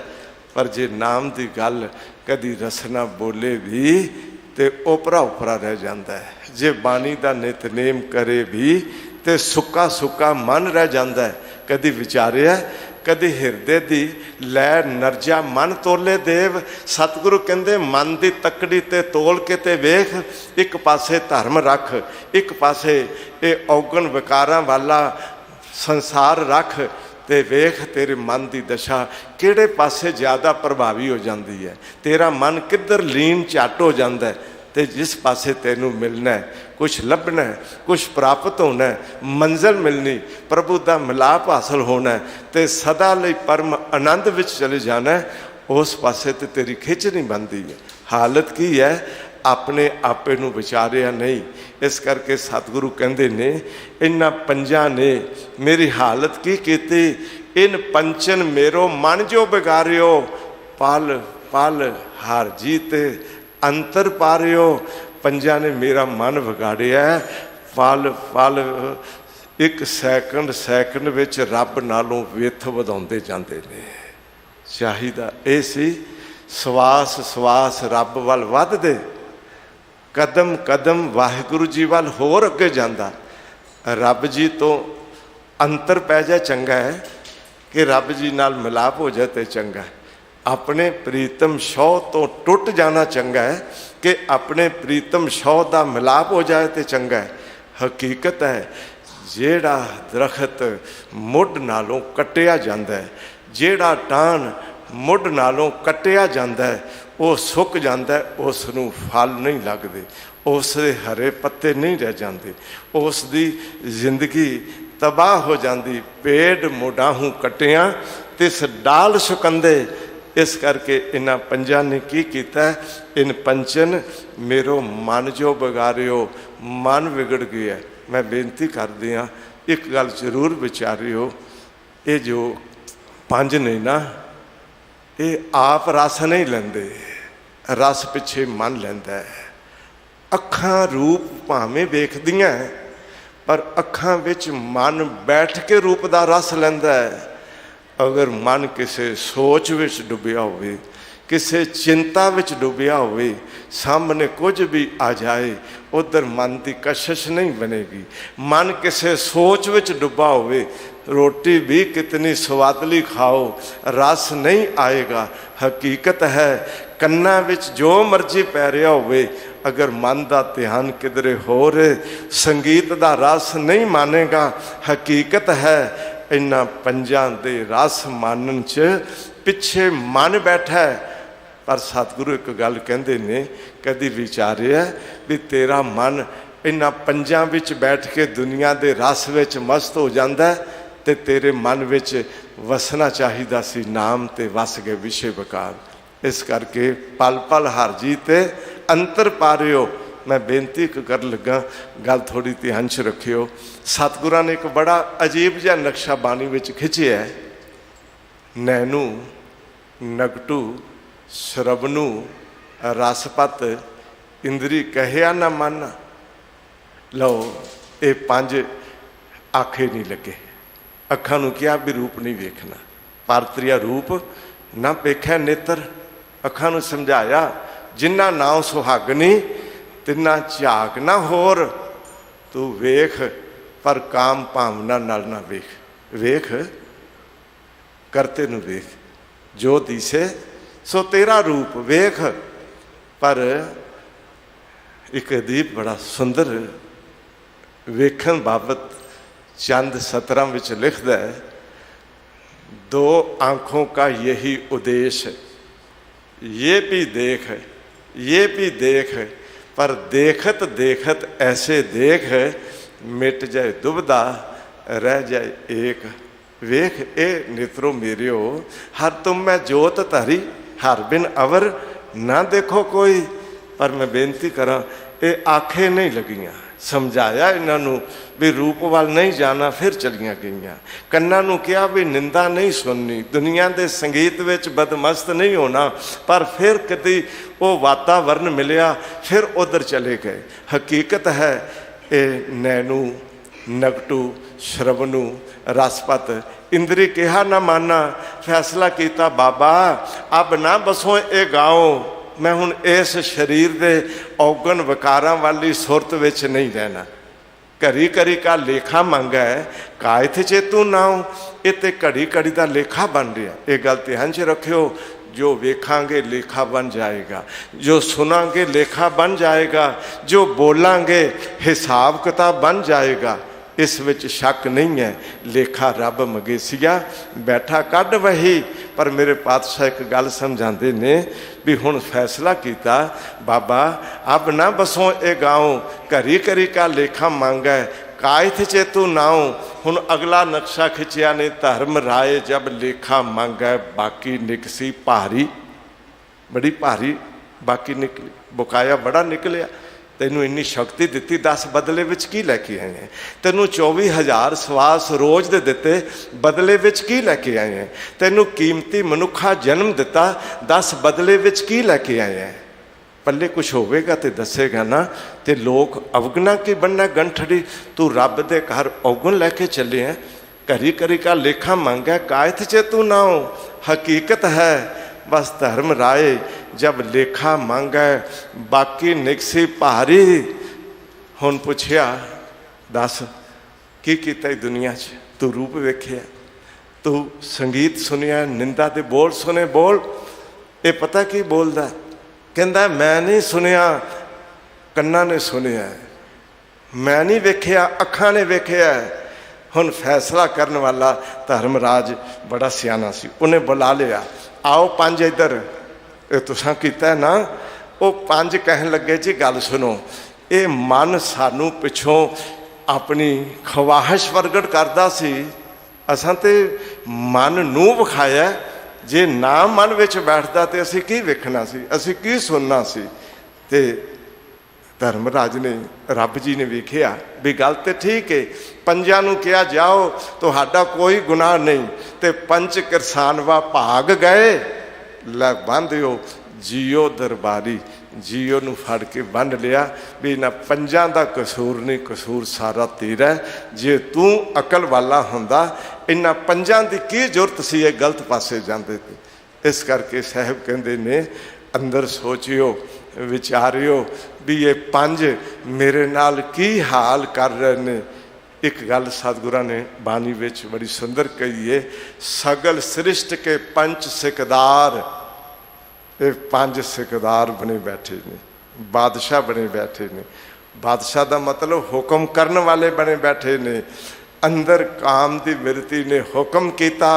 ਪਰ ਜੇ ਨਾਮ ਦੀ ਗੱਲ ਕਦੀ ਰਸਨਾ ਬੋਲੇ ਵੀ ਤੇ ਓਪਰਾ ਉਪਰਾ ਰਹਿ ਜਾਂਦਾ ਹੈ। ਜੇ ਬਾਣੀ ਦਾ ਨਿਤਨੇਮ ਕਰੇ ਵੀ ਤੇ ਸੁੱਕਾ ਸੁੱਕਾ ਮਨ ਰਹਿ ਜਾਂਦਾ ਹੈ। ਕਦੀ ਵਿਚਾਰਿਆ, ਕਦੀ ਹਿਰਦੇ ਦੀ ਲੈ ਨਰਜਾ ਮਨ ਤੋਲੇ ਦੇਵ। ਸਤਿਗੁਰੂ ਕਹਿੰਦੇ ਮਨ ਦੀ ਤੱਕੜੀ ਤੇ ਤੋਲ ਕੇ ਤੇ ਵੇਖ, ਇੱਕ ਪਾਸੇ ਧਰਮ ਰੱਖ, ਇੱਕ ਪਾਸੇ ਇਹ ਔਗਣ ਵਿਕਾਰਾਂ ਵਾਲਾ ਸੰਸਾਰ ਰੱਖ, ਤੇ ਵੇਖ ਤੇਰੇ ਮਨ ਦੀ ਦਸ਼ਾ ਕਿਹੜੇ ਪਾਸੇ ਜ਼ਿਆਦਾ ਪ੍ਰਭਾਵੀ ਹੋ ਜਾਂਦੀ ਹੈ। ਤੇਰਾ ਮਨ ਕਿੱਧਰ ਲੀਨ ਝੱਟ ਹੋ ਜਾਂਦਾ ਹੈ। ਤੇ ਜਿਸ ਪਾਸੇ ਤੈਨੂੰ ਮਿਲਣਾ, ਕੁਛ ਲੱਭਣਾ, ਕੁਛ ਪ੍ਰਾਪਤ ਹੋਣਾ, ਮੰਜ਼ਿਲ ਮਿਲਣੀ, ਪ੍ਰਭੂ ਦਾ ਮਿਲਾਪ ਹਾਸਲ ਹੋਣਾ ਤੇ ਸਦਾ ਲਈ ਪਰਮ ਆਨੰਦ ਵਿੱਚ ਚਲੇ ਜਾਣਾ, ਉਸ ਪਾਸੇ ਤੇ ਤੇਰੀ ਖਿੱਚ ਨਹੀਂ ਬਣਦੀ ਹੈ। ਹਾਲਤ ਕੀ ਹੈ, ਆਪਣੇ ਆਪੇ ਨੂੰ ਵਿਚਾਰਿਆ ਨਹੀਂ। ਇਸ ਕਰਕੇ ਸਤਿਗੁਰੂ ਕਹਿੰਦੇ ਨੇ, ਇਹਨਾਂ ਪੰਜਾਂ ਨੇ ਮੇਰੀ ਹਾਲਤ ਕੀ ਕੀਤੀ। ਇਨ ਪੰਚਨ ਮੇਰੋ ਮਨ ਜੋ ਬਿਗਾਰਿਓ, ਪਲ ਪਲ ਹਾਰ ਜੀਤ ਅੰਤਰ ਪਾਰਿਓ। ਪੰਜਾਂ ਨੇ ਮੇਰਾ ਮਨ ਵਿਗਾੜਿਆ। ਪਲ ਪਲ, ਇੱਕ ਸੈਕਿੰਡ ਸੈਕਿੰਡ ਵਿੱਚ ਰੱਬ ਨਾਲੋਂ ਵਿੱਥ ਵਧਾਉਂਦੇ ਜਾਂਦੇ ਨੇ। ਚਾਹੀਦਾ ਇਹ ਸੀ, ਸਵਾਸ ਸਵਾਸ ਰੱਬ ਵੱਲ ਵੱਧਦੇ, ਕਦਮ ਕਦਮ ਵਾਹਿਗੁਰੂ ਜੀ ਵੱਲ ਹੋਰ ਅੱਗੇ ਜਾਂਦਾ। ਰੱਬ ਜੀ ਤੋਂ ਅੰਤਰ ਪੈ ਜਾਏ ਚੰਗਾ ਹੈ, ਕਿ ਰੱਬ ਜੀ ਨਾਲ ਮਿਲਾਪ ਹੋ ਜਾਏ ਤੇ ਚੰਗਾ ਹੈ। ਆਪਣੇ ਪ੍ਰੀਤਮ ਸ਼ੌਹ ਤੋਂ ਟੁੱਟ ਜਾਣਾ ਚੰਗਾ ਹੈ, ਕਿ ਆਪਣੇ ਪ੍ਰੀਤਮ ਸ਼ੌਹ ਦਾ ਮਿਲਾਪ ਹੋ ਜਾਏ ਤੇ ਚੰਗਾ ਹੈ। ਹਕੀਕਤ ਹੈ, ਜਿਹੜਾ ਦਰਖਤ ਮੁੱਢ ਨਾਲੋਂ ਕੱਟਿਆ ਜਾਂਦਾ ਹੈ, ਜਿਹੜਾ ਟਾਹਣ ਮੁੱਢ ਨਾਲੋਂ ਕੱਟਿਆ ਜਾਂਦਾ ਹੈ, ਉਹ ਸੁੱਕ ਜਾਂਦਾ, ਉਸ ਨੂੰ ਫਲ ਨਹੀਂ ਲੱਗਦੇ, ਉਸ ਦੇ ਹਰੇ ਪੱਤੇ ਨਹੀਂ ਰਹਿ ਜਾਂਦੇ, ਉਸ ਦੀ ਜ਼ਿੰਦਗੀ ਤਬਾਹ ਹੋ ਜਾਂਦੀ। ਪੇੜ ਮੋਢਾਹੂ ਕੱਟਿਆਂ ਤਿਸ ਡਾਲ ਸੁਕੰਦੇ। ਇਸ ਕਰਕੇ ਇਹਨਾਂ ਪੰਜਾਂ ਨੇ ਕੀ ਕੀਤਾ, ਇਨ ਪੰਚਨ ਮੇਰੋ ਮਨ ਜੋ ਵਿਗਾਰਿਓ, ਮਨ ਵਿਗੜ ਗਿਆ। ਮੈਂ ਬੇਨਤੀ ਕਰਦੀ ਹਾਂ, ਇੱਕ ਗੱਲ ਜ਼ਰੂਰ ਵਿਚਾਰਿਓ, ਇਹ ਜੋ ਪੰਜ ਨੇ ਨਾ, ਇਹ ਆਪ ਰਸ ਨਹੀਂ ਲੈਂਦੇ, ਰਸ ਪਿੱਛੇ ਮਨ ਲੈਂਦਾ ਹੈ। ਅੱਖਾਂ ਰੂਪ ਭਾਵੇਂ ਵੇਖਦੀਆਂ, ਪਰ ਅੱਖਾਂ ਵਿੱਚ ਮਨ ਬੈਠ ਕੇ ਰੂਪ ਦਾ ਰਸ ਲੈਂਦਾ ਹੈ। ਅਗਰ ਮਨ ਕਿਸੇ ਸੋਚ ਵਿੱਚ ਡੁੱਬਿਆ ਹੋਵੇ, किसी चिंता विच डुबिया होवे, सामने कुछ भी आ जाए उधर मन की कशिश नहीं बनेगी। मन किसी सोच विच डुबा होवे, रोटी भी कितनी स्वादली खाओ रस नहीं आएगा। हकीकत है कन्ना विच जो मर्जी पै रहा होवे, अगर मन का ध्यान किधरे हो रहे, संगीत का रस नहीं मानेगा। हकीकत है इन्हां पंजां दे रस मानन च पिछे मन बैठा है। पर सतगुरु एक गल कहते ने, कदी विचारिया भी तेरा मन इन्हां पंजां विच बैठ के दुनिया के रस विच मस्त हो जाता है, तो तेरे मन विच वसना चाहिदा सी नाम ते वस गए विषय विकार। इस करके पल पल हर जी ते अंतर पा रहे हो। मैं बेनती कर लगा, गल थोड़ी ध्यान च रखियो। सतगुरां ने एक बड़ा अजीब जिहा नक्शा बाणी विच खिंचिया है। नैनू नगटू श्रवणू रसपत इंद्री कहया ना माना। लो ये 5 आखे नहीं लगे। अखां नूं क्या भी रूप नहीं वेखना, पारत्रिया रूप ना वेख्या नेत्र। अखां नूं समझाया जिन्ना नाम सुहागनी तिन्ना झाक ना होर। तू वेख पर काम भावना नाल ना वेख, वेख करते नूं वेख। जो दिसे सो तेरा रूप वेख। पर एक अदीब बड़ा सुंदर वेखन बाबत चंद सतरां विच लिखदा है, 2 आँखों का यही उद्देश्य, ये भी देख ये भी देख, पर देखत देखत ऐसे देख मिट जाए दुबदा रह जाए एक। वेख ए नेत्रो मेरियो, हर तुम मैं जोत धरी, हर बिन अवर ना देखो कोई। पर मैं बेनती करा, ये आखे नहीं लगियां। समझाया इन्हों भी रूप वाल नहीं जाना, फिर चलियां गईयां। कन्ना नूं कहा भी निंदा नहीं सुननी, दुनिया के संगीत विच बदमस्त नहीं होना। पर फिर कभी वो वातावरण मिलिया, फिर उधर चले गए। हकीकत है ये नैनू नगटू श्रवणू रसपत इंद्री कहा ना माना। फैसला किया बाबा अब ना बसो ये गाओ, मैं हुण इस शरीर के औगन विकारां वाली सुरत विच नहीं रहना। घड़ी घड़ी का लेखा मंगा है, कायथ चेतू नाओ। ये तो घड़ी घड़ी का लेखा बन रहा। ये गल ध्यान च रखियो, जो वेखांगे लेखा बन जाएगा, जो सुनांगे लेखा बन जाएगा, जो बोलांगे हिसाब किताब बन जाएगा। इस विच शक नहीं है। लेखा रब मगेसिया बैठा कढ़ वही। पर मेरे पातशाह एक गल समझाते ने भी हुण फैसला किया बाबा अब ना बसों ए गाँव, घरी घरी का लेखा मांगा है, कायथ चेतू नाओ। हुण अगला नक्शा खिंचिया ने, धर्म राय जब लेखा मांगा बाकी निकसी भारी। बड़ी भारी बाकी निकली, बकाया बड़ा निकलिया। तेनों इन्नी शक्ति दी, 10 बदले विच की लैके आए हैं। तेनों 24,000 सवास रोज़ दे दिते, बदले विच की लैके आए हैं। तेनों कीमती मनुखा जन्म दिता, 10 बदले विच की लैके आए हैं। पल्ले कुछ होवेगा तो दसेगा ना। तो लोग अवगना की बनना गंठड़ी, तू रब दे घर अवगुण लैके चले हैं। घरी घरी का लेखा मांगा, कायथ चेतू नाओ। हकीकत है बस धर्म राय जब लेखा मांगा बाकी निकसी भारी। हुण पुछया दस की कीता दुनिया च? तू रूप वेखिया, तू संगीत सुनिया, निंदा दे बोल सुने। बोल ये पता की बोलदा, कहंदा मैं नहीं सुनिया, कन्ना ने सुनिया, मैं नहीं वेखिया, अखां ने वेखिया। हुण फैसला करने वाला धर्मराज बड़ा सियाना सी, उन्हें बुला लिया, आओ 5 इधर। ये तुसां कीता ना। वो 5 कहन लगे जी गल सुनो, ये मन सानू पिछों अपनी ख्वाहिश प्रगट करदा सी, असां ते मन नूं विखाया। जे ना मन विच बैठदा ते असीं की वेखना सी, असीं की सुनना सी। ते धर्मराज ने रब जी ने वेखिया भी गल तो ठीक है। 5 नूं कहा जाओ तुहाडा कोई गुनाह नहीं, ते 5 किरसानवा भाग गए। लै बंधियो जियो दरबारी, जियो नूं फड़ के बंध लिया भी इन्हां 5 दा कसूर नहीं, कसूर सारा तेरा है। जे तू अकल वाला हुंदा इन्हां 5 दी की जरूरत सी ये गलत पासे जांदे थे। इस करके साहब कहते ने अंदर सोचियो विचारियो भी ये पंज मेरे नाल की हाल कर रहे ने। एक गल सतगुरां ने बाणी विच बड़ी सुंदर कही है, सगल सृष्ट के पंच सिकदार, ये पंज सिकदार बने बैठे ने, बादशाह बने बैठे ने। बादशाह का मतलब हुक्म करने वाले बने बैठे ने। अंदर काम की बिरती ने हुक्म किया,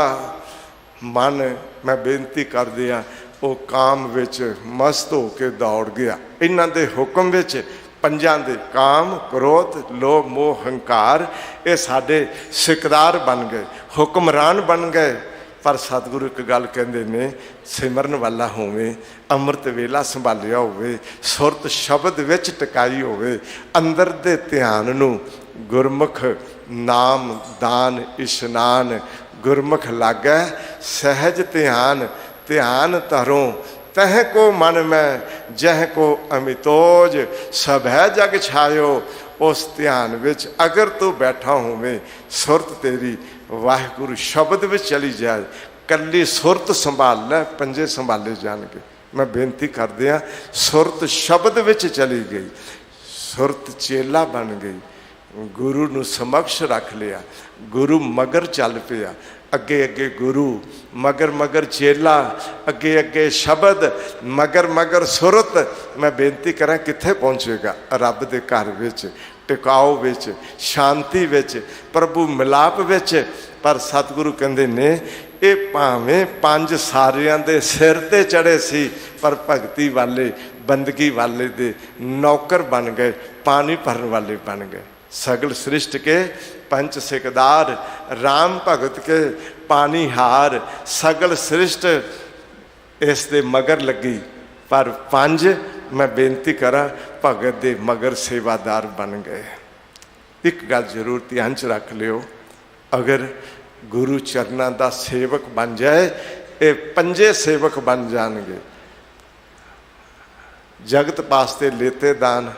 मन मैं बेनती कर दिया, वो काम विच मस्त हो के दौड़ गया। इन्हां दे हुक्म विच पंजां दे काम क्रोध लोभ मोह हंकार ये साडे सिकदार बन गए, हुक्मरान बन गए। पर सतगुरु एक गल कहते ने, सिमरन वाला होवे, अमृत वेला संभालिया होवे, सुरत शब्द विच टकाई होवे, अंदर दे ध्यान नूं गुरमुख नाम दान इशनान गुरमुख लागै, सहज ध्यान ध्यान धरों तह को मन में जह को अमितोज, सब है जग छायो उस ध्यान विच अगर तू बैठा होवे, सुरत तेरी वाहिगुरु शब्द विच चली जाए। कली सुरत संभाल लै, पंजे संभाले जाणगे। मैं बेनती कर दिया, सुरत शब्द विच चली गई, सुरत चेला बन गई, गुरु नूं समक्ष रख लिया, गुरु मगर चल पिया। अगे अगे गुरु मगर मगर चेला, अगे अगे शब्द मगर मगर सुरत। मैं बेनती करा कित्थे पहुँचेगा? रब दे घर विच, टिकाओ विच, शांति विच, प्रभु मिलाप विच। पर सतगुरु कहंदे ने ये भावें पंज सारियां दे सिर ते चढ़े सी, पर भगती वाले बंदगी वाले दे नौकर बन गए, पानी भरन वाले बन गए। सगल सृष्ट के पंच सिकदार, राम भगत के पानी हार, सगल सृष्ट इस दे मगर लगी। पर पंज मैं बेनती करा भगत दे मगर सेवादार बन गए। एक गल जरूर ध्यान च रख लियो, अगर गुरु चरना का सेवक बन जाए, ये पंजे सेवक बन जाएंगे। जगत पास्ते लेते दान,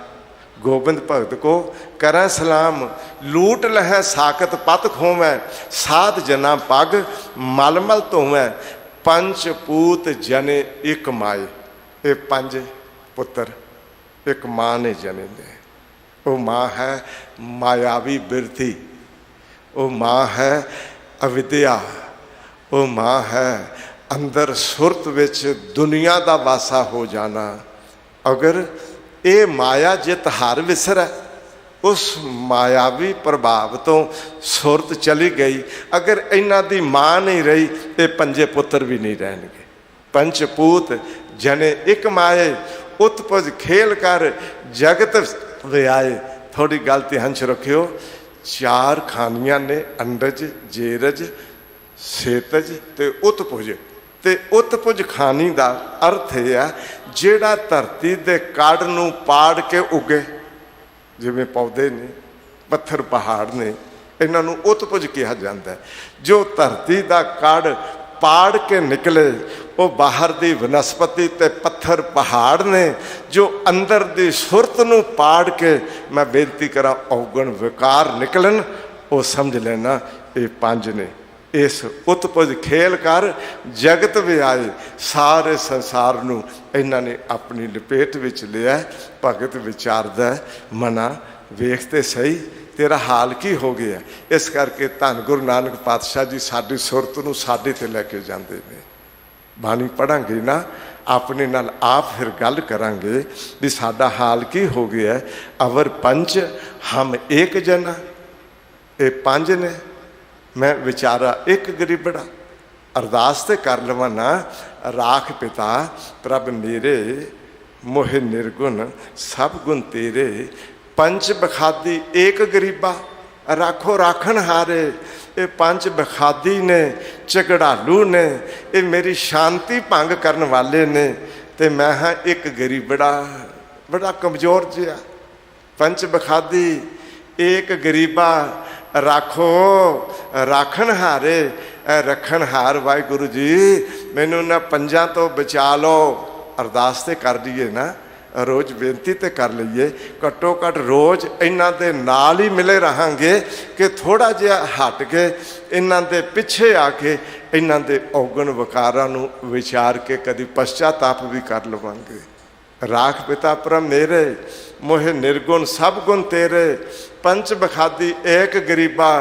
गोबिंद भगत को करें सलाम, लूट लह साकत पत खोवें, साध जना पग मलमल धोवें, पंच पूत जने एक माए। ये पंज पुत्र एक माँ ने जने दे। वो माँ है मायावी बिरथी, वो माँ है अविद्या, वो माँ है अंदर सुरत विच दुनिया का वासा हो जाना। अगर ये माया जित हार विसर है, उस मायावी प्रभाव तो सुरत चली गई। अगर इन्हां दी मां नहीं रही, ये पंजे पुत्र भी नहीं रहेंगे। पंचपूत जने एक माए, उत्पज खेल कर जगत व्याए। थोड़ी गल ध्यान च रखियो, चार खानियां ने, अंडज जेरज सेतज ते उत्पुज। ते उत्पुज खानी का अर्थ यह है जिहड़ा धरती दे कड़ नूं पाड़ के उगे, जिवें पौधे ने पत्थर पहाड़ ने, इन्हां नूं उत्पुज कहा जाता है। जो धरती का कड़ पाड़ के निकले वो बाहर दी वनस्पति ते पत्थर पहाड़ ने। जो अंदर दी सुरत नूं पाड़ के मैं बेनती करा औगण विकार निकलन, वो समझ लेना ये पंज ने। इस उत्पज खेल कर जगत भी आए, सारे संसार नूं इन्हां ने अपनी लपेट विच लिया। भगत विचारदा मना वेखते सही तेरा हाल की हो गया। इस करके धन गुरु नानक पातशाह जी साडी सुरत नूं साडे ते लैके जांदे ने। बाणी पढ़ांगे ना, अपने नाल आप फिर गल करांगे भी साडा हाल की हो गया। अवर पंच हम एक जना, ये पंज ने। मैं विचारा एक गरीबड़ा अरदास ते कर लवां ना, राख पिता प्रभ मेरे मोहे निर्गुण सब गुण तेरे, पंच बखादी एक गरीबा राखो राखन हारे। ये पंच बखादी ने, झगड़ालू ने, ये मेरी शांति भंग करन वाले ने, ते मैं हाँ एक गरीबड़ा बड़ा कमजोर जिहा। पंच बखादी एक गरीबा राखो राखन हारे। रखन हार वाहिगुरु जी मैनू ना पंजां तो बचा लो। अरदास ते कर दीए ना, रोज़ बेनती तो कर लीए, घट्टो घट रोज़ इन्हां दे नाल ही मिले रहांगे कि थोड़ा जिहा हट के इन्हां दे पिछे आके इन्हां दे औगण वकारां नूं विचार के कदी पश्चाताप भी कर लवांगे। राख पिता परम मेरे, मोहे निर्गुण सब गुण तेरे, पंच बखादी एक गरीबा,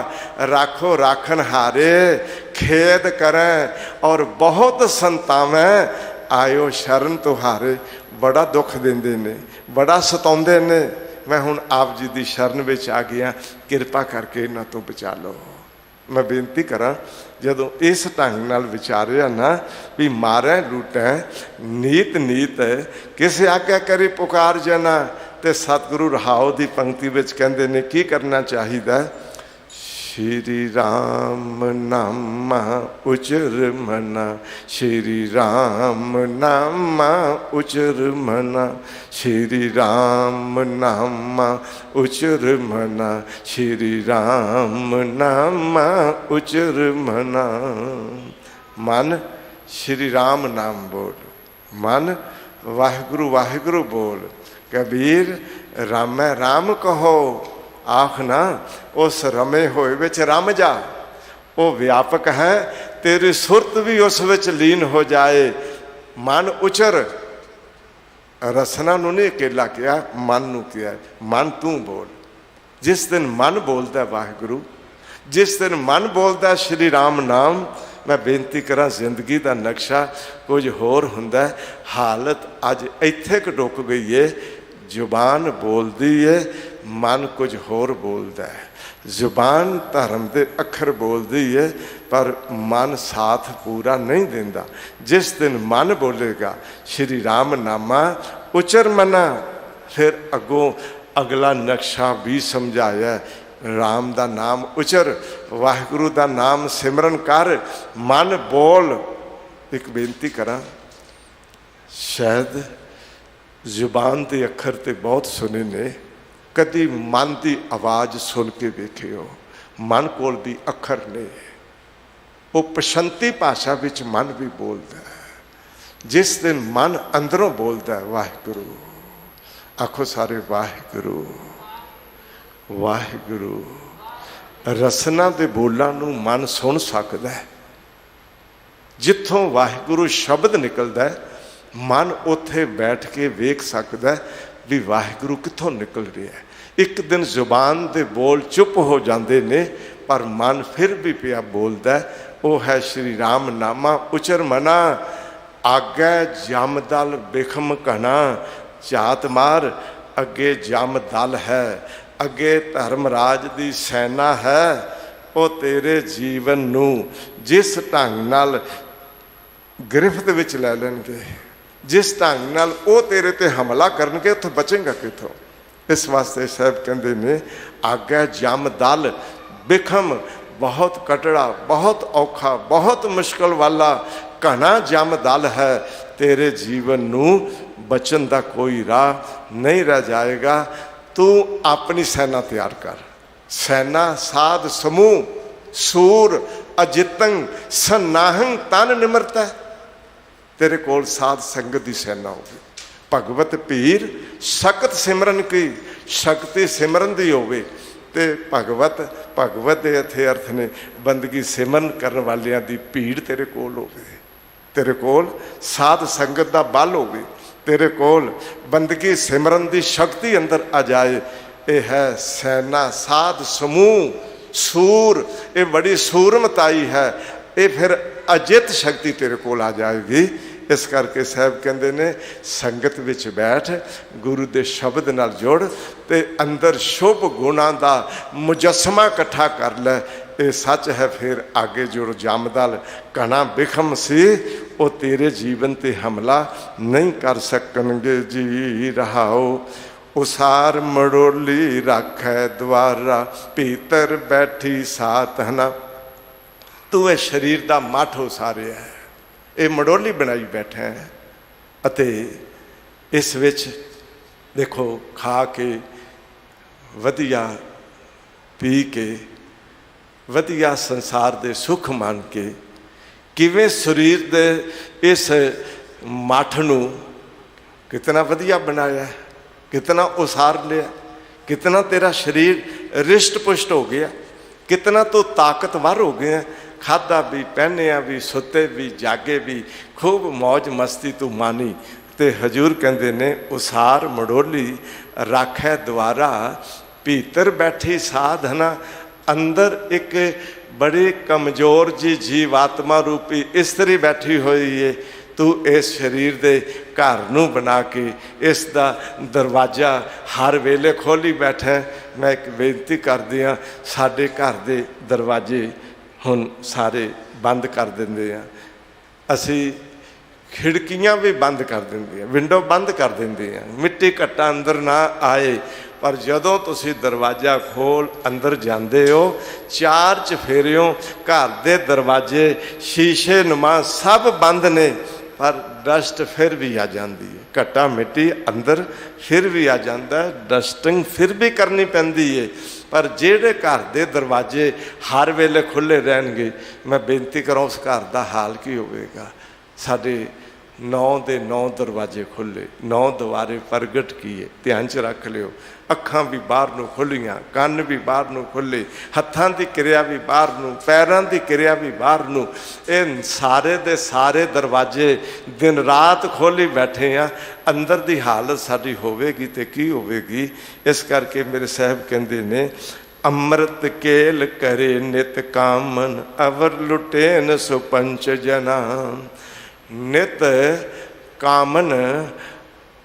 राखो राखन हारे, खेद करें और बहुत संतावें, आयो शरण तुहारे। बड़ा दुख देंदे ने, बड़ा सताउंदे ने, मैं हुण आप जी दी शरण विच आ गया, किरपा करके इन्हां तों बचा लो। मैं बेनती करा जदों इस ढंग नाल विचारिया ना भी मारै लूटै नीत नीत किसे आग्या करी पुकार जना, ते सतगुरु रहाओ दी पंक्ति विच कहंदे ने की करना चाहिदा। श्री राम नामा उचर मना, श्री राम नामा उचर मना, श्री राम नामा उचर मना, श्री राम नामा उचर मना। मन श्री राम नाम बोल, मन वाहिगुरु वाहिगुरु बोल। कबीर रामै राम कहो, आख ना उस रमे होए विच रम जा। वो व्यापक है, तेरी सुरत भी उस विच लीन हो जाए। मन उचर, रसना नूं नहीं अकेला किया, मन नूं किया। मन तू बोल। जिस दिन मन बोलता वाहिगुरु, जिस दिन मन बोलता श्री राम नाम, मैं बेनती करा जिंदगी का नक्शा कुछ होर हुंदा। हालत अज इत्थे क डुक गई है, जुबान बोलती है, मन कुछ होर बोलता है। जुबान धर्म के अखर बोलती है, पर मन साथ पूरा नहीं देता। जिस दिन मन बोलेगा श्री राम नामा उचर मना, फिर अगों अगला नक्शा भी समझाया। राम का नाम उचर, वाहिगुरु का नाम सिमरन कर, मन बोल। एक बेनती करा, शायद जुबान के अखर तो बहुत सुने ने, कदी मन की आवाज़ सुन के वेखियो। मन कोल भी अखर नहीं, वो पछंती भाषा विच मन भी बोलता है। जिस दिन मन अंदरों बोलता है वाहिगुरु, आखो सारे वाहिगुरु वाहिगुरु। रसना के बोलों नूं मन सुन सकता है। जिथों वाहिगुरु शब्द निकलता है, मन उत्थे बैठ के वेख सकता है भी वाहिगुरु कित्थों निकल रहा है। एक दिन जुबान के बोल चुप हो जाते ने, पर मन फिर भी पिया बोलता है। वो है श्री राम नामा उचर मना, आगे जम दल बिखम घना, जात मार अगे जम दल है, अगे धर्मराज दी सैना है। वो तेरे जीवन नूं जिस ढंग नाल गिरफ्त विच लै लैणगे, जिस ढंग नाल वो तेरे ते हमला करनगे, उत्थों बचेगा किथों। इस वास्ते साहब कहते ने, आगे जम दल बिखम, बहुत कटड़ा, बहुत औखा, बहुत मुश्किल वाला घना जम दल है। तेरे जीवन नूं बचन का कोई राह नहीं रह जाएगा। तू अपनी सेना तैयार कर। सेना साध समूह, सूर अजितंग सनाहंग तन निमरता है। तेरे कोल साध संगत की सेना होगी। भगवत पीर सकत सिमरन की, शक्ति सिमरन की होवे ते भगवत भगवत के इत्थे अर्थ ने बंदगी सिमरन करने वालियां दी भीड़ तेरे कोल होवे। तेरे कोल साध संगत का बल होवे, तेरे कोल बंदगी सिमरन की शक्ति अंदर आ जाए। ये है सेना साध समूह सूर, ये बड़ी सूरमताई है। ये फिर अजित शक्ति तेरे कोल आ जाएगी। इस करके साहब कहते ने, संगत विच बैठ, गुरु के शब्द नाल जुड़, ते अंदर शुभ गुणों का मुजस्मा इकट्ठा कर लै। ये सच है। फिर आगे जो जामदल घना बिखम सी, वो तेरे जीवन ते हमला नहीं कर सकणगे जी। रहाओ उसार मड़ोली राखै द्वारा, भीतर बैठी साथ हना। तू ये शरीर का मठ उसारिया है, ये मड़ोली बनाई बैठा है। अते इस विच देखो खा के वधिया, पी के वधिया, संसार दे सुख मान के किवें शरीर दे इस मठ नूं कितना वधिया बनाया, कितना उसार लिया, कितना तेरा शरीर रिष्ट पुष्ट हो गया, कितना तो ताकतवर हो गया। खादा भी, पहनिया भी, सुते भी, जागे भी, खूब मौज मस्ती तू मानी। तो हजूर कहते ने उसार मड़ोली राखै द्वारा, भीतर बैठी साधना, अंदर एक बड़ी कमजोर जी जीवात्मा रूपी इस्त्री बैठी हुई है। तू इस शरीर दे घर नूं बना के इसका दरवाज़ा हर वेले खोली बैठा। मैं एक बेनती कर दिया, साडे घर दे दरवाजे हुण सारे बंद कर देंदे आ, असी खिड़कियां भी बंद कर देंगे, विंडो बंद कर देंगे, मिट्टी घट्टा अंदर ना आए। पर जदों तुसी दरवाज़ा खोल अंदर जाते हो, चार चफेरियों घर दे दरवाजे शीशे नुमा सब बंद ने, पर डस्ट फिर भी आ जाती है। घट्टा मिट्टी अंदर फिर भी आ जाता है, डस्टिंग फिर भी करनी पैंदी है। पर जेड़े घर दे दरवाजे हर वेले खुले रहणगे, मैं बेनती करा उस घर का हाल की होगा। साढ़े 9 दे 9 दरवाजे खुले, 9 दवारे प्रगट किए, ध्यान च रख लियो। अखां भी बाहर नूं खुलियां, कन्न भी बाहर नूं खुले, हत्थां दी क्रिया भी बाहर नूं, पैरां दी क्रिया भी बाहर नूं। ये सारे दे सारे दरवाजे दिन रात खोली बैठे हैं। अंदर दी हालत साडी होवेगी ते की होवेगी। इस करके मेरे साहब कहंदे ने, अमृत केल करे नित कामन, अवर लुटेन सो पंच जना। नित कामन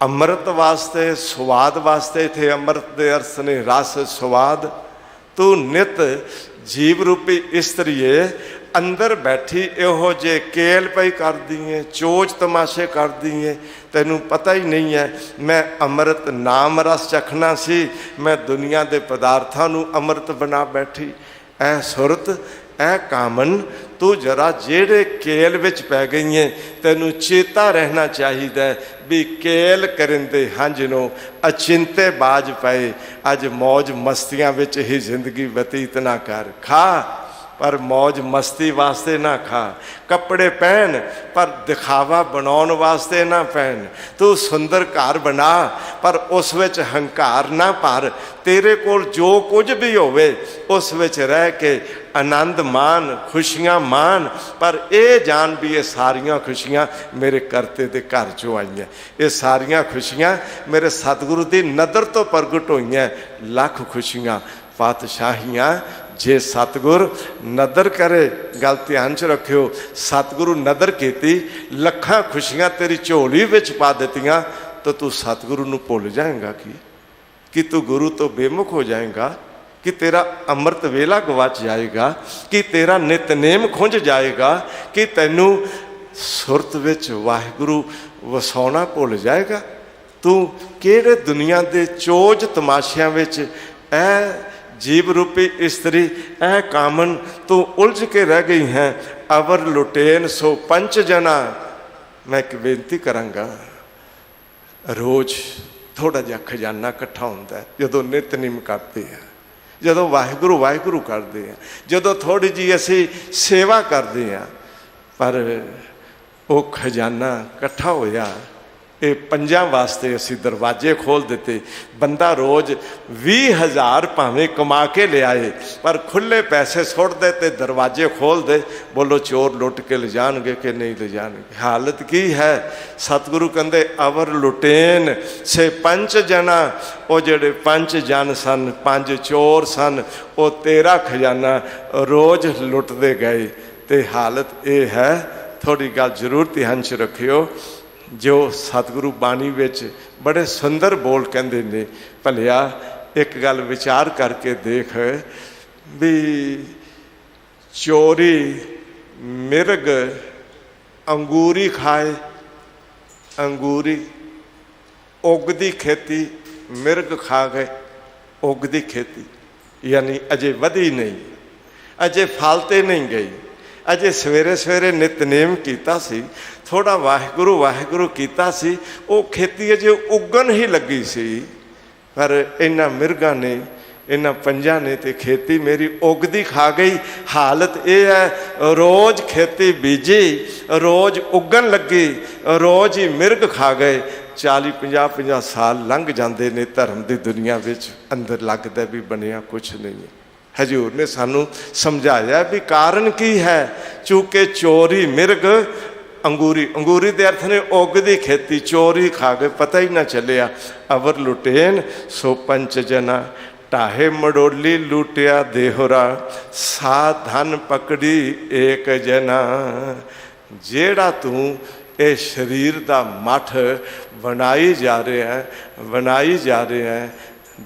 अमृत वास्ते, स्वाद वास्ते, थे अमृत दे अर्थ ने रस स्वाद। तू नित जीव रूपी इस्त्रीए अंदर बैठी इहो जे केल पई कर दी है, चोच तमाशे कर दी है, तैनू पता ही नहीं है। मैं अमृत नाम रस चखना सी, मैं दुनिया के पदार्थां नू अमृत बना बैठी। ऐ सुरत ऐ कामन, तू जरा जेड़े केल विच पै गई है, तैनू चेता रहना चाहिए भी केल करिंदे हंजनो अचिंते बाज पाए। अज मौज मस्तियां विच ही जिंदगी बतीत ना कर। खा पर मौज मस्ती वास्ते ना खा, कपड़े पहन पर दिखावा बनाने वास्ते ना पहन। तू सुंदर घर बना पर उस विच हंकार ना भर। तेरे कोल जो कुछ भी होवे उस विच रह के आनंद मान, खुशियां मान। पर यह जान भी ये सारियां खुशियां मेरे करते दे घर चो आईयां, ये सारियां खुशियां मेरे सतगुरु की नदर तो प्रगट होईयां। लख खुशियां पातशाहियां जे सतगुर नदर करे। गल ध्यान च रखियो, सतगुरु नदर कीती, लखां खुशियां तेरी झोली विच पा दित्तियां, तो तू सतगुरु नूं भुल जाएगा कि तू गुरु तो बेमुख हो जाएगा, कि तेरा अमृत वेला गवाच जाएगा, कि तेरा नितनेम खुंज जाएगा, कि तैनू सुरत विच वाहिगुरु वसाउणा भुल जाएगा। तू किहड़े दुनिया के चोज तमाशियां विच ऐ जीव रूपी इस्त्री ऐ कामन तू उलझ के रह गई हैं। अवर लुटेन सो पंच जना। मैं एक बेनती करांगा, रोज़ थोड़ा जिहा खजाना इकट्ठा होंदा है जदों नितनेम करते हैं, जदों वाहिगुरु वाहिगुरु करते हैं, जदों थोड़ी जी असी सेवा करते हैं। पर वो खजाना इकट्ठा होया, ये पंजां वास्ते असी दरवाजे खोल दिते। बंदा रोज़ 20,000 भावें कमा के ले आए, पर खुले पैसे सुट दे ते दरवाजे खोल दे, बोलो चोर लुट के ले जाणगे कि नहीं ले जाणगे। हालत की है? सतगुरु कहंदे अवर लुटेन से पंच जना। वो जेड़े पंच जन सन, 5 चोर सन, वो तेरा खजाना रोज़ लुटते गए। तो हालत ये है, थोड़ी गल जरूर ध्यान च रखियो। जो सतगुरु बाणी विच बड़े सुंदर बोल कहते ने, भलिया एक गल विचार करके देख भी चोरी मिर्ग अंगूरी खाए, अंगूरी उगदी खेती मिर्ग खा गए। उगदी खेती यानी अजे वधी नहीं, अजे फालते नहीं गई, अजे सवेरे सवेरे नितनेम कीता सी, थोड़ा वाहिगुरु वाहिगुरु कीता सी, वो खेती अजे उगन ही लगी सी। पर इन्हां मिर्गां ने, इन्हां पंजां ने ते खेती मेरी उगदी खा गई। हालत यह है, रोज़ खेती बीजी, रोज़ उगन लगी, रोज़ ही मिर्ग खा गए। 40-50 साल लंघ जाते ने धर्म की दुनिया विच, अंदर लगता भी बनिया कुछ नहीं है। हजूर ने सानू समझाया भी कारण की है। चूंकि चोरी मिर्ग अंगूरी, अंगूरी के अर्थ ने उगदी खेती, चोरी खा के पता ही ना चलिया। अवर लुटेन सो पंच जना, टाहे मडोली लूटिया देहोरा, सा धन पकड़ी एक जना। जेड़ा तू ये शरीर का मठ बनाई जा रहा है, बनाई जा रहा है,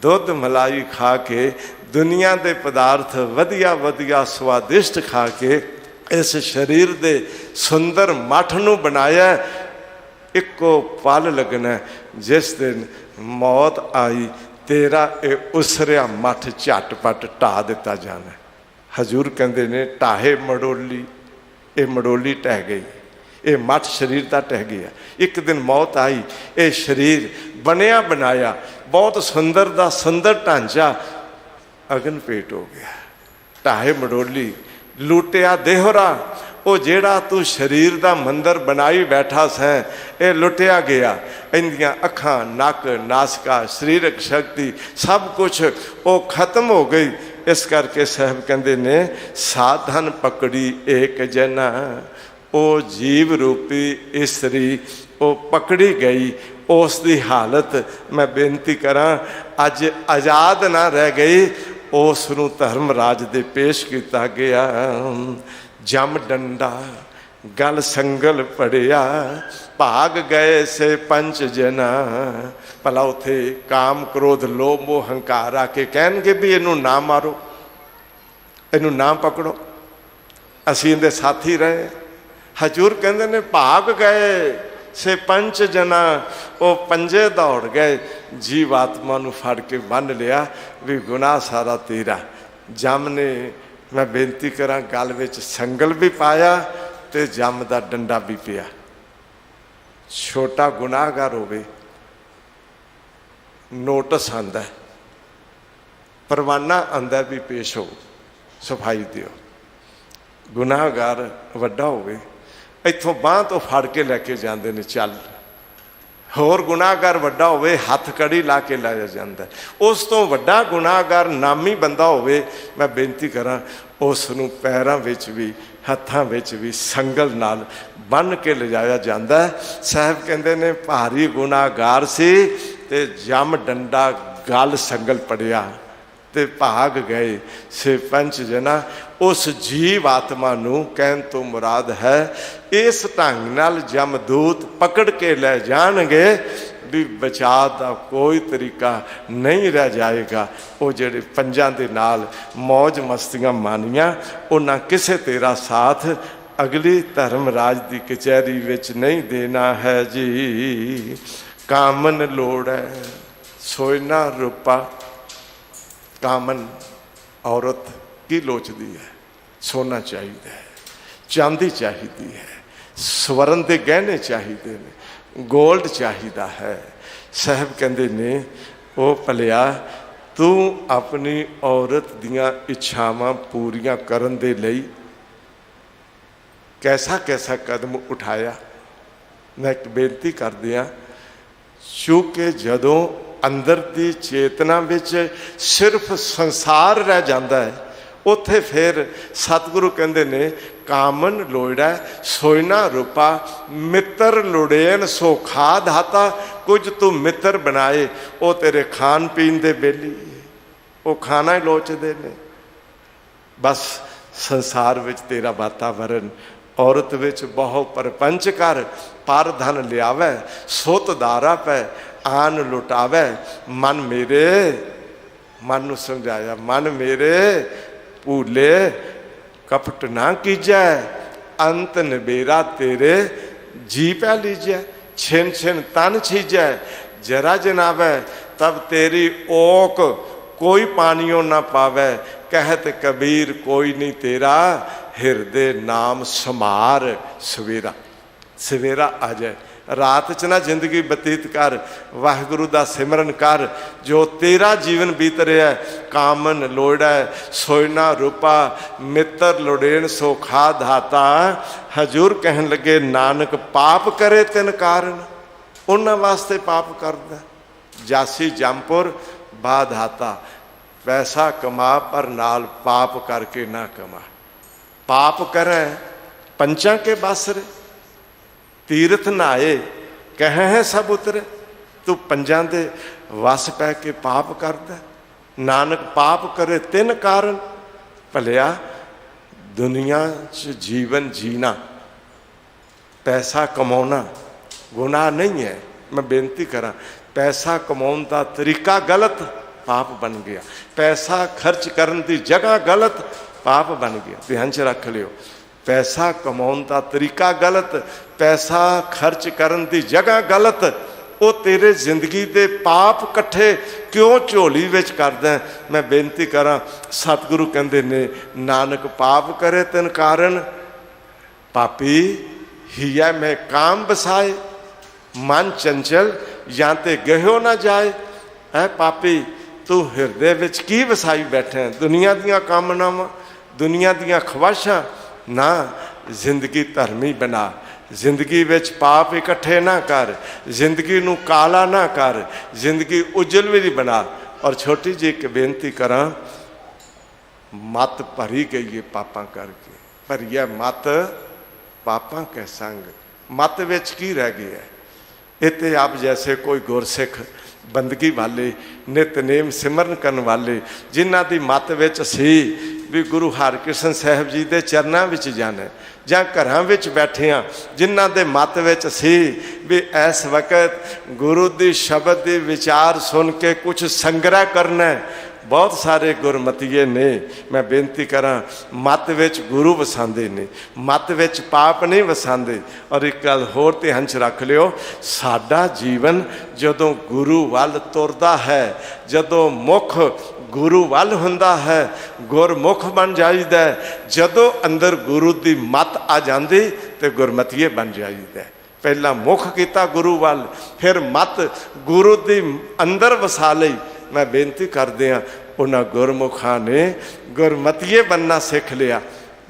दुध मलाई खा के दुनिया के पदार्थ वधिया वधिया स्वादिष्ट खा के इस शरीर के सुंदर मठ नूं बनाया। इको पल लगना जिस दिन मौत आई, तेरा ये उसरिया मठ झटपट ढा दिता जाना। हजूर कहते ने ढाहे मडोली, ये मडोली ढह गई, ये मठ शरीर का ढह गया। एक दिन मौत आई, ये शरीर बनया बनाया बहुत सुंदर दा सुंदर ढांचा अगन पेट हो गया। ढाहे मडोली लुटिया देहरा, वो जेड़ा तू शरीर का मंदिर बनाई बैठा सैं, ये लुटिया गया। इंदियां अखां, नक, नासका, शरीरक शक्ति सब कुछ वो खत्म हो गई। इस करके साहब कहते ने साधन पकड़ी एक जना, वो जीव रूपी इस्तरी वो पकड़ी गई। उसकी हालत मैं बेनती करा अज आज़ाद ना रह गई, उसनूं धर्मराज दे पेश किया गया। जम डंडा गल संगल पड़िया, भाग गए से पंच जना। भला उथे काम क्रोध लोभ मोह हंकार आके कहणगे भी इनू ना मारो, इनू ना पकड़ो, असीं इहदे साथी रहे। हजूर कहते ने भाग गए से पंच जना, वो पंजे दौड़ गए, जीवात्मा नूं फड़ के बन लिया भी गुनाह सारा तेरा। जम ने मैं बेनती करा गल विच संगल भी पाया ते जम दा डंडा भी पिया। छोटा गुनाहगार होवे नोटिस आंदा, परवाना आंदा भी पेश हो, सफाई दिओ। गुनाहगार वड्डा होवे इत्थों बांह तो फड़ के लैके जाते हैं, चल। होर गुनाहगार वड्डा होवे हथ कड़ी ला के लाया जाता। उस तो वड्डा गुनाहगार नामी बंदा होवे, मैं बेनती करा उसनूं पैरां विच भी हत्थां विच भी संगल नाल बन के ले जाया जाता है। साहब कहते ने भारी गुनाहगार सी ते जम डंडा गल संगल पड़िया ते भाग गए से पंच जना। उस जीव आत्मा नूं कहण तो मुराद है इस ढंग नाल जमदूत पकड़ के ले जाणगे भी बचाव का कोई तरीका नहीं रह जाएगा। वो जिहड़े पंजां दे नाल मौज मस्तियां मानियां, उन्हां किसे तेरा साथ अगली धर्मराज की कचहरी विच नहीं देना है जी। कामन लोड़ है सोयना रूपा, कामन औरत की लोचदी है, सोना चाहिए, चांदी चाहिए है, स्वर्ण के गहने चाहिए ने, गोल्ड चाहिए है। साहब कहते ने वो भलिया तू अपनी औरत दियां इच्छावां पूरियां करन दे लई कैसा कैसा कदम उठाया। मैं एक बेनती कर दिया, चूंकि जदों अंदर की चेतना विच सिर्फ संसार रह जाता है, उत्थे फिर सतगुरु कहते ने कामन लोड़ा सोयना रूपा, मित्र लुड़ेन सो खा धाता। कुछ तू मित्र बनाए वो तेरे खान पीन दे बेली, वो खाना ही लोचदे ने। बस संसार विच तेरा वातावरण, औरत विच बहु परपंच कर, पर धन लियावै सुत दारा पै आन लुटावै। मन मेरे, मन नूं समझाया, मन मेरे भूले कपट ना कीजै, अंत नबेरा तेरे जी पै लीजै। छिन छिन तन छीजै, जरा जनावै तब तेरी ओक कोई पानियों ना पावै। कहत कबीर कोई नहीं तेरा, हिरदे नाम समार सवेरा। सवेरा आ जाए, रात च ना जिंदगी बतीत कर, वाहिगुरु दा सिमरन कर। जो तेरा जीवन बीत रहा है, कामन लोड़ा सोयना रूपा, मित्र लोड़ेन सो खा धाता। हजूर कहन लगे नानक पाप करे तिन कारण। उन्हां वास्ते पाप करदा। जासी जमपुर बाधाता, पैसा कमा पर नाल पाप करके ना कमा। पाप करें पंचा के बासरे, तीर्थ नहाए कहे हैं सब उतरे। तू पंजा दे वस पै के पाप करदा। नानक पाप करे तिन कारण, भलिया दुनिया च जीवन जीना, पैसा कमाना गुनाह नहीं है। मैं बेनती करा, पैसा कमाउण दा तरीका गलत, पाप बन गया। पैसा खर्च करन दी जगह गलत, पाप बन गया। ध्यान च रख लियो, पैसा कमाउण दा तरीका गलत, पैसा खर्च करन दी जगह गलत, वो तेरे जिंदगी दे पाप कट्ठे क्यों झोली विच करदा। मैं बेनती करा, सतगुरु कहंदे ने नानक पाप करे तिन कारण, पापी हिया में काम बसाए, मन चंचल या ते गहियो ना जाए। है पापी, तू हिरदे विच की वसाई बैठे, दुनिया दियां कामनावां, दुनिया दियां ख्वाहिशां ना। जिंदगी धर्मी बना, जिंदगी विच पाप इकट्ठे ना कर, जिंदगी नू काला ना कर, जिंदगी उजल भी बना। और छोटी जी एक बेनती करा, मत भरी गई है पापां करके, भरी है मत पापां के संग। मत विच की रह गया है? इत्ते आप जैसे कोई गुरसिख बंदगी वाले, नितनेम सिमरन करन वाले, जिन्हां दी मत विच सी भी गुरु हरकृष्ण साहब जी दे चरनां विच जाना, जां घरां विच बैठे हाँ, जिन्हां दे मत विच सी भी इस वक्त गुरु दी शब्द दी विचार सुन के कुछ संग्रह करना है। बहुत सारे गुरमतीए ने, मैं बेनती करा, मत विच गुरु वसांदे ने, मत विच पाप नहीं वसांदे। और एक गल होर ध्यान च रख लियो, साडा जीवन जदों गुरु वल तुरदा है, जदों मुख गुरु वल हुंदा है, गुरमुख बन जाईदा। जदों अंदर गुरु दी मत आ जांदी ते गुरमतीए बन जाईदा। पहला मुख किया गुरु वल, फिर मत गुरु दी अंदर वसा लई। मैं बेनती करदे हां, उन्हां गुरमुखां ने गुरमतीए बनना सीख लिया।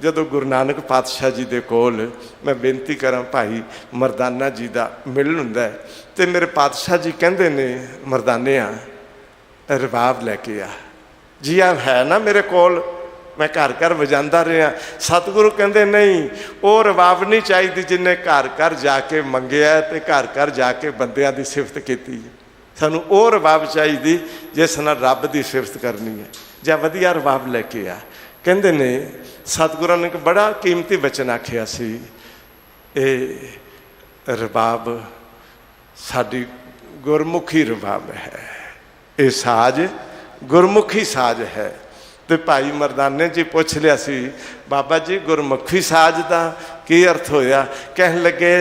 जदों गुरु नानक पातशाह जी दे कोल मैं बेनती करा, भाई मरदाना जी दा मिलन हुंदा है, ते मेरे पातशाह जी कहंदे ने, मरदानिया रबाब लैके आ जी। आ है ना मेरे कोल, मैं घर घर वजांदा रहा। सतगुरु कहंदे नहीं, वो रबाब नहीं चाहिए जिन्हें घर घर जाके मंगिया ते घर घर जाके बंदियां दी सिफत कीती है। सानू वो रबाब चाहिए जिस नाल रब की सिफत करनी है। जां वधिया रबाब लैके आ। कहंदे ने सतगुरां ने बड़ा कीमती बचन आखिया सी, ए रबाब साडी गुरमुखी रबाब है, ये साज गुरमुखी साज है। तो भाई मरदाने जी पूछ लिया सी, बाबा जी गुरमुखी साज का की अर्थ होया? कहन लगे,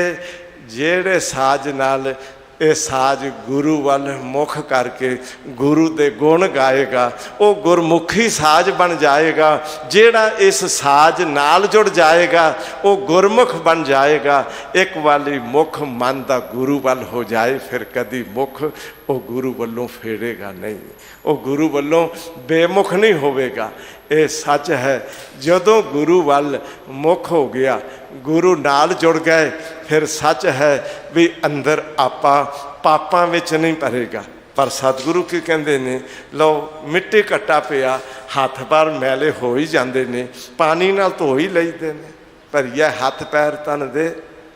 जेड़े साज नाल ये साज गुरु वल मुख करके गुरु दे गुण गाएगा, वो गुरमुखी साज बन जाएगा। जेड़ा इस साज नाल जुड़ जाएगा वो गुरमुख बन जाएगा। एक वाली मुख मन दा गुरु वल हो जाए, फिर कदी मुख वो गुरु वल्लों फेरेगा नहीं, वो गुरु वल्लों बेमुख नहीं होवेगा। ये सच है। जदों गुरु वल मुख हो गया, गुरु नाल जुड़ गए, फिर सच है भी अंदर आपा पापां विच नहीं भरेगा। पर सतगुरु की कहंदे ने, लो मिट्टी कट्टा पिया, हाथ पैर मैले हो ही जाते ने, पानी नाल धो ही लईदे ने। पर यह हाथ पैर तन दे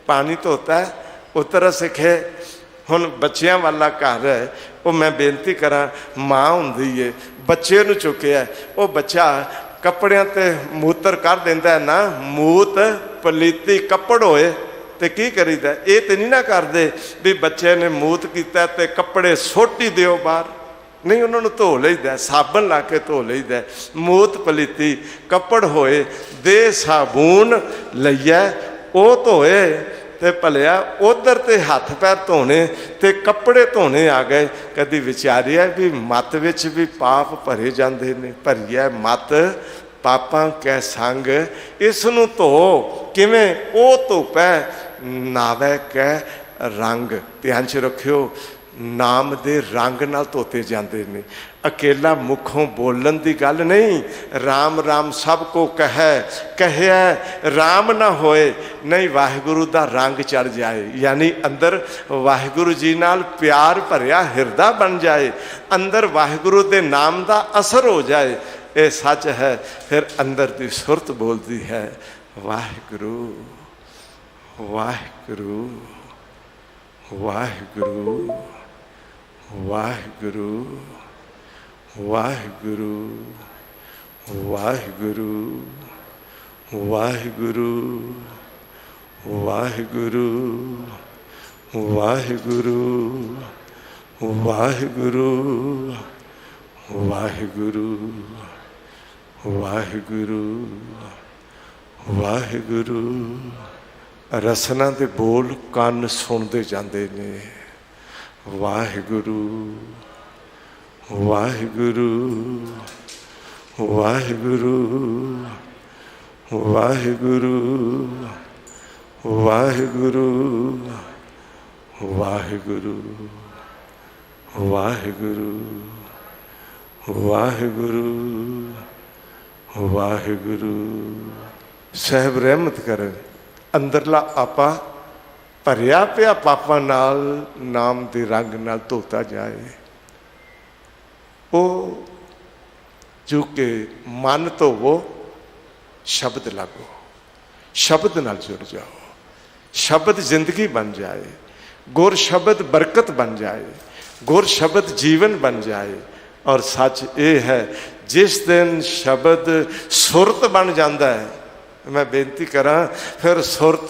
पानी धोता है, उतर सिखे। हुण बच्चियां वाला घर है, वो मैं बेनती करा, माँ हुंदी है, बच्चे नूं चुकिया, वो बच्चा कपड़ियां ते मूत्र कर देंदा है ना, मूत पलीती कपड़ होए तो की करीदा? ये तो नहीं ना करते भी बच्चे ने मूत किया तो कपड़े सुट ही दिओ बाहर, नहीं, उन्होंने धो लईदा, साबन ला के धो लईदा। मूत पलीती कपड़ होए, दे साबून लईए, वो धोए ते भलिया उधर ते हाथ पैर धोने ते कपड़े धोने आ गए। कदी विचारिया भी मत विच भी पाप भरे जाते ने, भरिया मत पापां कै संग, इसनूं धो किवें? ओ धोपै नावे कै रंग। ध्यान च रखियो, नाम दे रंग नाल धोते जाते ने। अकेला मुखों बोलन की गल नहीं, राम राम सब को कहे राम ना होए नहीं वाहिगुरु दा रंग चढ़ जाए, यानी अंदर वाहिगुरु जी नाल प्यार भरिया हिरदा बन जाए, अंदर वाहिगुरु दे नाम दा असर हो जाए। ये सच है। फिर अंदर दी सुरत बोलती है वाहिगुरु वाहिगुरु वाहिगुरु वाहिगुरु वाहिगुरु वाहिगुरु वाहिगुरु वाहिगुरु वाहिगुरु वाहिगुरु वाहिगुरु वाहिगुरु वाहिगुरु। रसना दे बोल कान सुनते जाते ने। वाहिगुरु वाहिगुरु वाहिगुरु वाहिगुरु वाहिगुरु वाहिगुरु वाहिगुरु वाहिगुरु वाहिगुरु। साहब रहमत करे। अंदरला आपा भरिया पिया पापा नाल नाम दे रंग नाल धोता जाए। वो जो कि मन तो वो शब्द लागो, शब्द नाल जुड़ जाओ, शब्द जिंदगी बन जाए, गुर शब्द बरकत बन जाए, गुर शब्द जीवन बन जाए। और सच ये है जिस दिन शब्द सुरत बन जाता है, मैं बेनती करा, फिर सुरत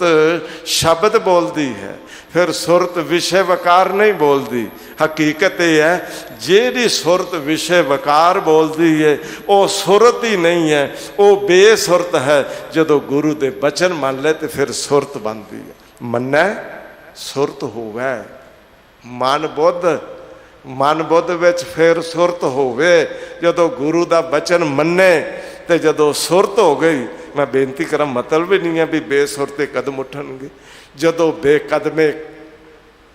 शब्द बोलती है, फिर सुरत विषय वकार नहीं बोलती। हकीकत यह है जेड़ी सुरत विषय वकार बोलती है वो सुरत ही नहीं है, वो बेसुरत है। जो गुरु दे बचन मान ले तो फिर सुरत बनती है। मन्ना सुरत होवे, मन बुद्ध विच फिर सुरत होवे। जो गुरु दा बचन मन्ने तो जो सुरत हो गई, मैं बेनती करा मतलब भी नहीं है भी बेसुरते कदम उठणगे। जो बेकदमे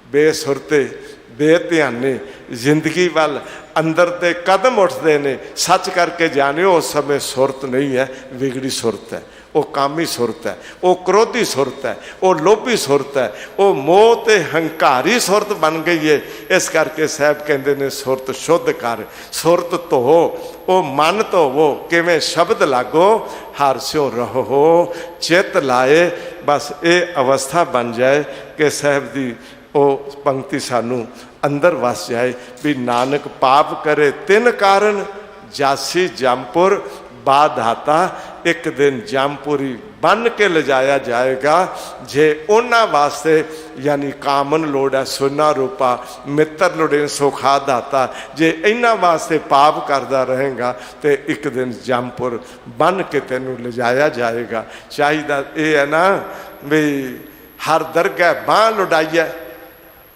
बेसुरते बेध्याने जिंदगी वाल अंदर ते कदम उठते ने, सच करके जाने उस समय सुरत नहीं है, बिगड़ी सुरत है। वो कामी सुरत है, वो क्रोधी सुरत है, वो लोभी सुरत है, वो मोह ते हंकारी सुरत बन गई है। इस करके साहब कहते ने सुरत शुद्ध कर, सुरत तो हो, वो मन तो वो किवें शब्द लागो, हर स्यो रहो चित लाए। बस ये अवस्था बन जाए कि साहब दी वो पंक्ति सानू अंदर वस जाए भी नानक पाप करे तिन कारण जासी जमपुर बाधाता। एक दिन जमपुरी बन के ले जाया जाएगा जे उन्हां वास्ते, यानी कामन लोड़ है सोना रूपा मित्र लोड़े सुखा दाता। जे इन्हां वास्ते पाप करता रहेगा तो एक दिन जमपुर बन के तेनू ले जाया जाएगा। चाहिदा ये है ना भी हर दरगाह बांह लुटाइए,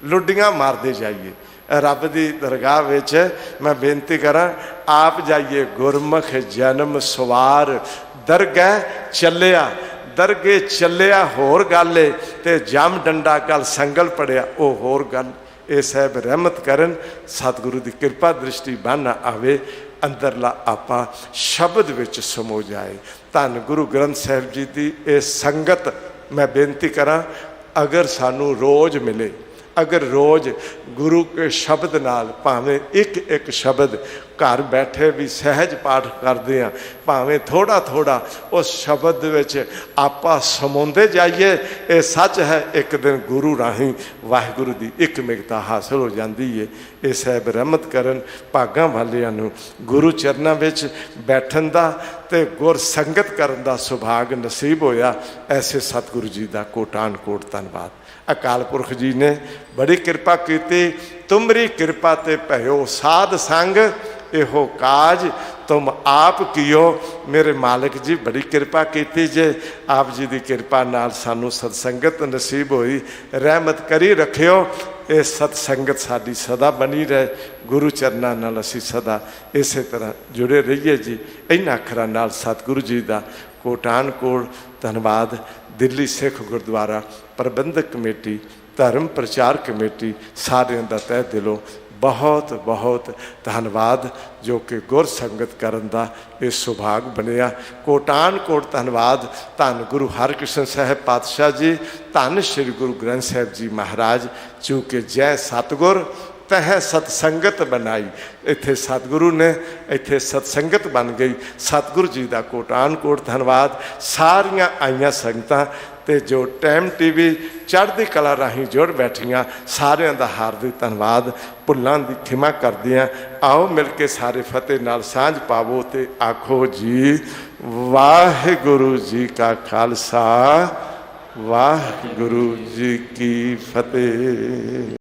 लुडियां मारते जाइए। रब की दरगाह विच मैं बेनती करा, आप जाइए गुरमुख जन्म सवार दरगाह चलिया, दरगे चलिया होर गल है, तो जम डंडा गल संगल पड़िया वो होर गल। ये साहब रहमत करन, सतगुरु की कृपा दृष्टि बन आवे, अंदरला आपा शब्द विच समो जाए। धन गुरु ग्रंथ साहिब जी की ये संगत मैं बेनती करा, अगर सानू रोज़ मिले, अगर रोज़ गुरु के शब्द नाल भावें एक एक शब्द घर बैठे भी सहज पाठ करते हैं, भावें थोड़ा थोड़ा उस शब्द विच आपा समोंदे जाइए। ये सच है एक दिन गुरु राही वाहिगुरु की एक मिगता हासिल हो जाती है। ये साहब रहमत करन भागां वालियां नूं गुरु चरनां विच बैठन दा ते गुर संगत करन दा सुभाग नसीब होया। ऐसे सतगुरु जी का कोटान कोट धन्नवाद। अकाल पुरख जी ने बड़ी कृपा की, तुमरी कृपा ते भयो साध संग एहो काज तुम आप कियो। मेरे मालिक जी बड़ी कृपा की जे, आप जी की कृपा नाल सानू सतसंगत नसीब हुई। रहमत करी रखियो, ये सतसंगत साडी सदा बनी रहे। गुरु चरनां नाल असीं सदा इस तरह जुड़े रहिए जी। इन्हां अखरां नाल सतगुरु जी का कोटान कोट धन्नवाद। दिल्ली सिख गुरुद्वारा प्रबंधक कमेटी धर्म प्रचार कमेटी सारिਆਂ ਦਾ तह दिलों बहुत बहुत धन्यवाद जो कि गुर संगत करन दा ये सुभाग बनिया। कोटान कोट धन्यवाद धन गुरु हरकृष्ण साहब पातशाह जी, धन श्री गुरु ग्रंथ साहब जी महाराज, चूँकि जय सतगुर तह सतसंगत बनाई। इत्थे सतगुरु ने इत्थे सतसंगत बन गई। सतगुरु जी का कोटान कोट धन्यवाद। सारियां आईयां संगतां ते जो टाइम टीवी चढ़ती कला राही जुड़ बैठियां सारियां दा हार्दिक धन्यवाद। भुल्लां दी खिमा करदियां आओ मिल के सारे फतेह नाल सांझ पावो ते आखो जी वाहिगुरु जी का खालसा वाहिगुरु जी की फतेह।